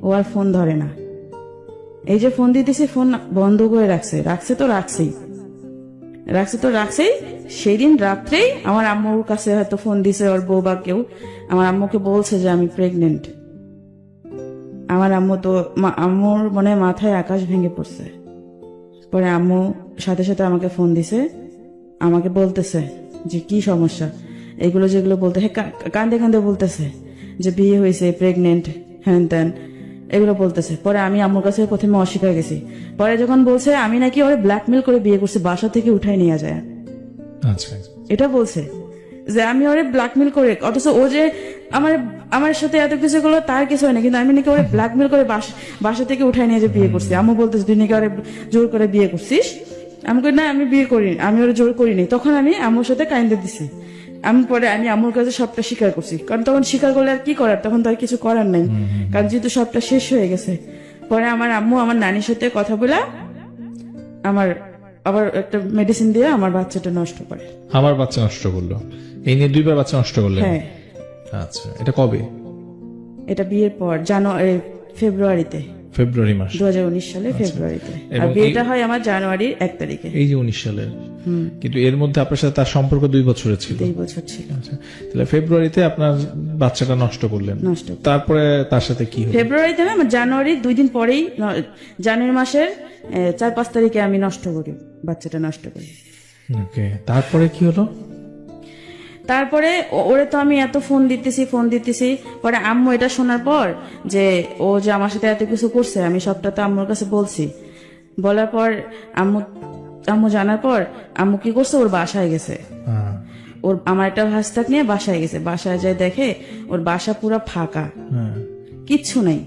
ও আর ফোন ধরে না। এই যে ফোন দিতেছি, ফোন বন্ধ করে রাখছে তো রাখছেই। সেই দিন রাত্রেই আমার আম্মুর কাছে হয়তো ফোন দিছে ওর বউ বা কেউ, আমার আম্মুকে বলছে যে আমি প্রেগনেন্ট। আমার আম্মু তো আম্মুর মনে হয় মাথায় আকাশ ভেঙে পড়ছে। পরে আম্মু সাথে সাথে আমাকে ফোন দিছে, আমাকে বলতেছে যে কি সমস্যা, এগুলো যেগুলো বলতে, হ্যাঁ কান্দে কান্দে বলতেছে যে বিয়ে হয়েছে, প্রেগনেন্ট, হ্যান ত্যান এগুলো বলতেছে। পরে আমি আম্মুর কাছে প্রথমে অস্বীকার গেছি। পরে যখন বলছে আমি নাকি ওরে ব্ল্যাকমেল করে বিয়ে করছি, বাসা থেকে উঠাই নিয়ে যায়, আচ্ছা এটা বলছে যে আমি ওরে ব্ল্যাকমেল করে, অথচ ও যে আমার সাথে এত কিছু করলো তার কিছু হয় না, কিন্তু আমি নাকি ওরে ব্ল্যাকমেল করে বাসা থেকে উঠাই নিয়ে যে বিয়ে করছি। আম্মু বলতেছে তুই নাকি ওরে জোর করে বিয়ে করছিস। আমি কই না, আমি বিয়ে করিনি, আমি ওরে জোর করিনি। তখন আমি আম্মুর সাথে কাইন্দে দিছি। পরে আমি আম্মুর কাছে সবটা স্বীকার করছি, কারণ তখন স্বীকার করলে আর কি করার, তখন তো আর কিছু করার নাই, কারণ যেহেতু সবটা শেষ হয়ে গেছে। পরে আমার আম্মু আমার নানির সাথে কথা বলে আবার একটা মেডিসিন দিয়ে আমার বাচ্চাটা নষ্ট করে। আমার বাচ্চা নষ্ট করলো, এই নিয়ে 2বার বাচ্চা নষ্ট করলেন? হ্যাঁ। আচ্ছা, এটা কবে? এটা বিয়ের পর ফেব্রুয়ারিতে, ফেব্রুয়ারি মাস 2019 সালে ফেব্রুয়ারিতে। আর বিয়েটা হয় আমার জানুয়ারির 1 তারিখে। এই যে 19 সালের। কিন্তু এর মধ্যে আপনার সাথে তার সম্পর্ক 2 বছরের ছিল? 2 বছর ছিল। আচ্ছা, তাহলে ফেব্রুয়ারিতে আপনার বাচ্চাটা নষ্ট করলেন। তারপরে তার সাথে কি হলো? ফেব্রুয়ারিতে না, আমার জানুয়ারির 2 দিন পরেই, জানুয়ারি মাসের 4-5 তারিখে আমি নষ্ট করি, বাচ্চাটা নষ্ট করি। ওকে, তারপরে কি হলো? তারপরে ওরে তো আমি এত ফোন দিতেছি। পরে আম্মু এটা শোনার পর যে ও যে আমার সাথে এত কিছু করছে, আমি সবটা তো আম্মুর কাছে বলছি। বলার পর আম্মু জানার পর আম্মু কি করছে, ওর বাসায় গেছে। আমার একটা ভাস্তাক নিয়ে বাসায় গেছে। বাসায় যায় দেখে ওর বাসা পুরো ফাঁকা, কিচ্ছু নাই।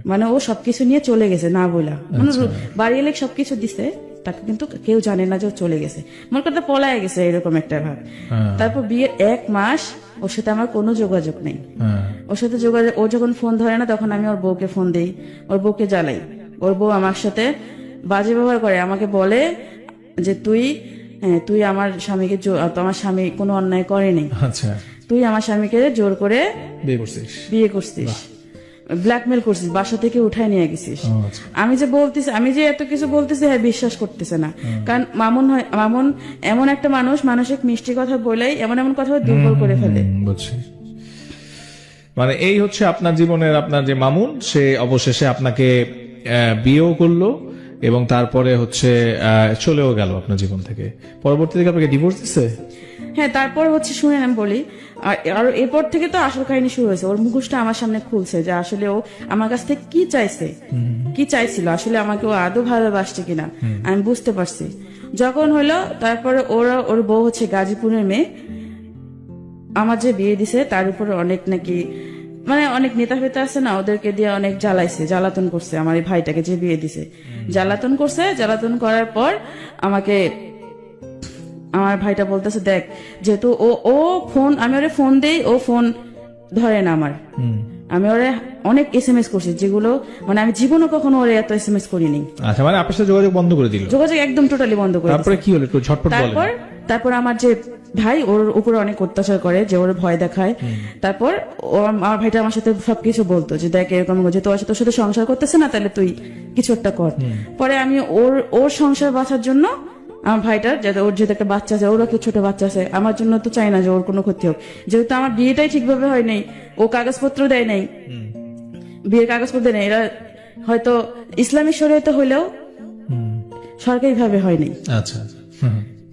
মানে ও সবকিছু নিয়ে চলে গেছে না বলা, মানে বাড়ি এলে সবকিছু দিছে, তাকে কিন্তু কেউ জানে না যে ও চলে গেছে, মনে করতে পলায় গেছে, এরকম একটা ভাব। তারপর বিয়ের 1 মাস ওর সাথে আমার কোনো যোগাযোগ নেই। ওর সাথে যোগাযোগ, ও যখন ফোন ধরে না তখন আমি ওর বউকে ফোন দিই, ওর বউকে জ্বালাই। ওর বউ আমার সাথে বাজে ব্যবহার করে, আমাকে বলে যে তুই আমার স্বামীকে, আমার স্বামী কোনো অন্যায় করেনি, তুই আমার স্বামীকে জোর করে বিয়ে করছিস, ব্ল্যাকমেল করছিস, বাসা থেকে উঠায় নিয়ে গেছিস। আমি যে এত কিছু বলতেছি, হ্যাঁ বিশ্বাস করতেছে না। কারণ মামুন এমন একটা মানুষ, মানসিক মিষ্টি কথা বলেই এমন কথা দুর্বল করে ফেলে। মানে এই হচ্ছে আপনার জীবনের, আপনার যে মামুন, সে অবশেষে আপনাকে বিয়েও করলো এবং তারপরে হচ্ছে চলেও গেল আপনার জীবন থেকে। পরবর্তী থেকে আপনাকে ডিভোর্স দিছে? হ্যাঁ, তারপর হচ্ছে শুনেন আমি বলি, আর এরপর থেকে তো আসল কাহিনী শুরু হয়েছে। ওর মুখোশটা আমার সামনে খুলছে যে আসলে ও আমার কাছ থেকে কি চাইছিল, আসলে আমাকে ও আদৌ ভালোবাসছে কিনা আমি বুঝতে পারছি। যখন হলো তারপরে ওর বউ হচ্ছে গাজীপুরের মেয়ে, আমার যে বিয়ে দিছে তার উপরে অনেক নাকি, মানে অনেক নেতা ফেতা আছে না, ওদেরকে দিয়ে অনেক জ্বালাতন করছে আমার এই ভাইটাকে যে বিয়ে দিছে। জ্বালাতন করার পর আমার ভাইটা বলতেছে, দেখ যেহেতু ও ফোন, আমি ওরে ফোন দেই, ও ফোন ধরে না আমার। আমি ওরে অনেক SMS করছি, যেগুলো মানে আমি জীবনে কখনো ওরে এত SMS করিনি। আচ্ছা, মানে আপনার সাথে যোগাযোগ বন্ধ করে দিল? যোগাযোগ একদম টোটালি বন্ধ করে। তারপরে কি হলো, একটু ঝটপট বলেন। তারপর আমার যে ভাই ওর উপরে অনেক অত্যাচার করে, যে ওর ভয় দেখায়। তারপর আমার ভাইটা আমার সাথে সবকিছু বলতো যে দেখ এরকম, যে তোর সাথে সংসার করতেছে না, তাহলে তুই কিছু একটা কর। পরে আমি ওর সংসার বাঁচার জন্য, আমার ভাইটার ওর যেহেতু একটা বাচ্চা আছে, ওর একটা ছোট বাচ্চা আছে, আমার জন্য তো চাই না যে ওর কোনো ক্ষতি হোক। যেহেতু আমার বিয়েটাই ঠিকভাবে হয় নাই, ও কাগজপত্র দেয় নাই, বিয়ের কাগজপত্র দেয় নাই, এরা হয়তো ইসলামী শরীয়তে হইলেও সরকারি ভাবে হয়নি। আচ্ছা,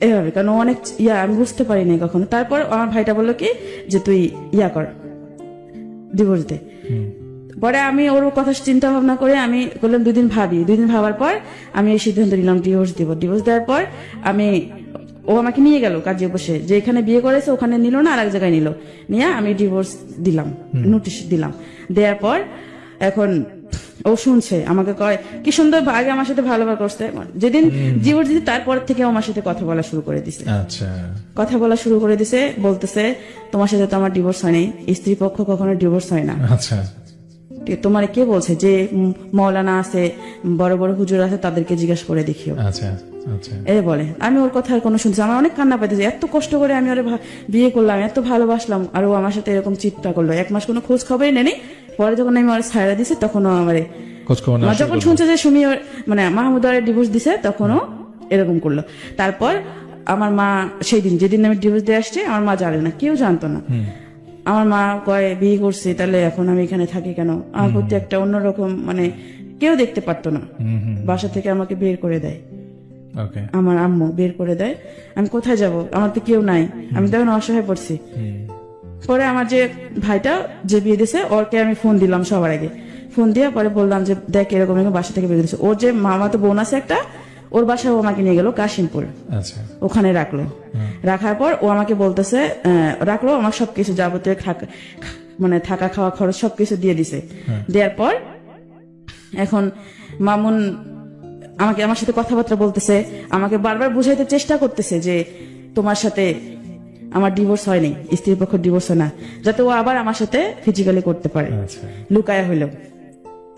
এভাবে, কারণ অনেক আমি বুঝতে পারিনি কখনো। তারপর আমার ভাইটা বললো কি যে তুই কর, ডিভোর্স দে। পরে আমি ওর কথা চিন্তা ভাবনা করে আমি বললাম 2 দিন ভাবি। 2 দিন ভাবার পর আমি এই সিদ্ধান্ত নিলাম ডিভোর্স দিব। ডিভোর্স দেওয়ার পর ও আমাকে নিয়ে গেল কাজে বসে, যে এখানে বিয়ে করেছে ওখানে নিল না, আরেক জায়গায় নিয়ে আমি ডিভোর্স দিলাম, নোটিশ দিলাম। দেওয়ার পর এখন ও শুনছে, আমাকে কয় কি সুন্দর, আগে আমার সাথে ভালোবাসা করছে, যেদিন ডিভোর্স দিতে তারপর থেকে আমার সাথে কথা বলা শুরু করে দিছে। কথা বলা শুরু করে দিছে, বলতেছে তোমার সাথে তো আমার ডিভোর্স হয়নি, স্ত্রী পক্ষ কখনো ডিভোর্স হয় না। তোমার কে বলছে যে মৌলানা আছে, বড় বড় হুজুর আছে, তাদেরকে জিজ্ঞাসা করে দেখিও। আচ্ছা আচ্ছা এই বলে। আমি ওর কথা আর কোনো শুনছি, আমার অনেক কান্না পাইতেছে, এত কষ্ট করে আমি ওর বিয়ে করলাম, এত ভালোবাসলাম, আর ও আমার সাথে এরকম চিৎকার করলো। 1 মাস কোনো খোঁজ খবরই নেই। পরে যখন আমি ওর ছাড়া দিছি তখনও আমার খোঁজ খবর নেওয়া শুরু যখন করলো। শুনছে যে সুমি মানে মাহমুদ আরে ডিভোর্স দিছে, তখনও এরকম করলো। তারপর আমার মা সেই দিন যেদিন আমি ডিভোর্স দিয়ে আসছি, আমার মা জানে না, কেউ জানতো না। আমার মা কয় বিয়ে করছি, তাহলে এখন আমি এখানে থাকি কেন? আমার প্রতি একটা অন্যরকম মানে কেউ দেখতে পারতো না। বাসা থেকে আমাকে বের করে দেয়, ওকে আমার আম্মু বের করে দেয়। আমি কোথায় যাব? আমার তো কেউ নাই, আমি তখন অসহায় পড়ছি। পরে আমার যে ভাইটা যে বিয়ে দিছে, ওরকে আমি ফোন দিলাম সবার আগে। ফোন দিয়ে পরে বললাম যে দেখ এরকম এরকম বাসা থেকে বের দিচ্ছে। ওর যে মামা তো বোন আছে একটা, ওর বাসায় ও আমাকে নিয়ে গেল কাশিমপুর, আচ্ছা ওখানে রাখলো। রাখার পর ও আমাকে বলতেছে, রাখলো, আমার সবকিছু যাবতীয় মানে থাকা খাওয়া খরচ সবকিছু দিয়ে দিছে। দেওয়ার পর এখন মামুন আমার সাথে কথাবার্তা বলতেছে, আমাকে বারবার বুঝাইতে চেষ্টা করতেছে যে তোমার সাথে আমার ডিভোর্স হয়নি, স্ত্রীর পক্ষ ডিভোর্স হয় না, যাতে ও আবার আমার সাথে ফিজিক্যালি করতে পারে, আচ্ছা লুকায়া হইলেও।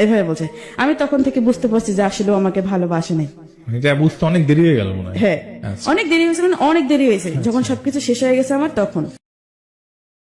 এভাবে বলছে। আমি তখন থেকে বুঝতে পারছি যে আসলে ও আমাকে ভালোবাসে নাই। এটা বুঝতে অনেক দেরি হয়ে গেল মনে হয়। হ্যাঁ, আচ্ছা। অনেক দেরি হয়েছে, মানে অনেক দেরি হয়েছে। যখন সবকিছু শেষ হয়ে গেছে আমার, তখন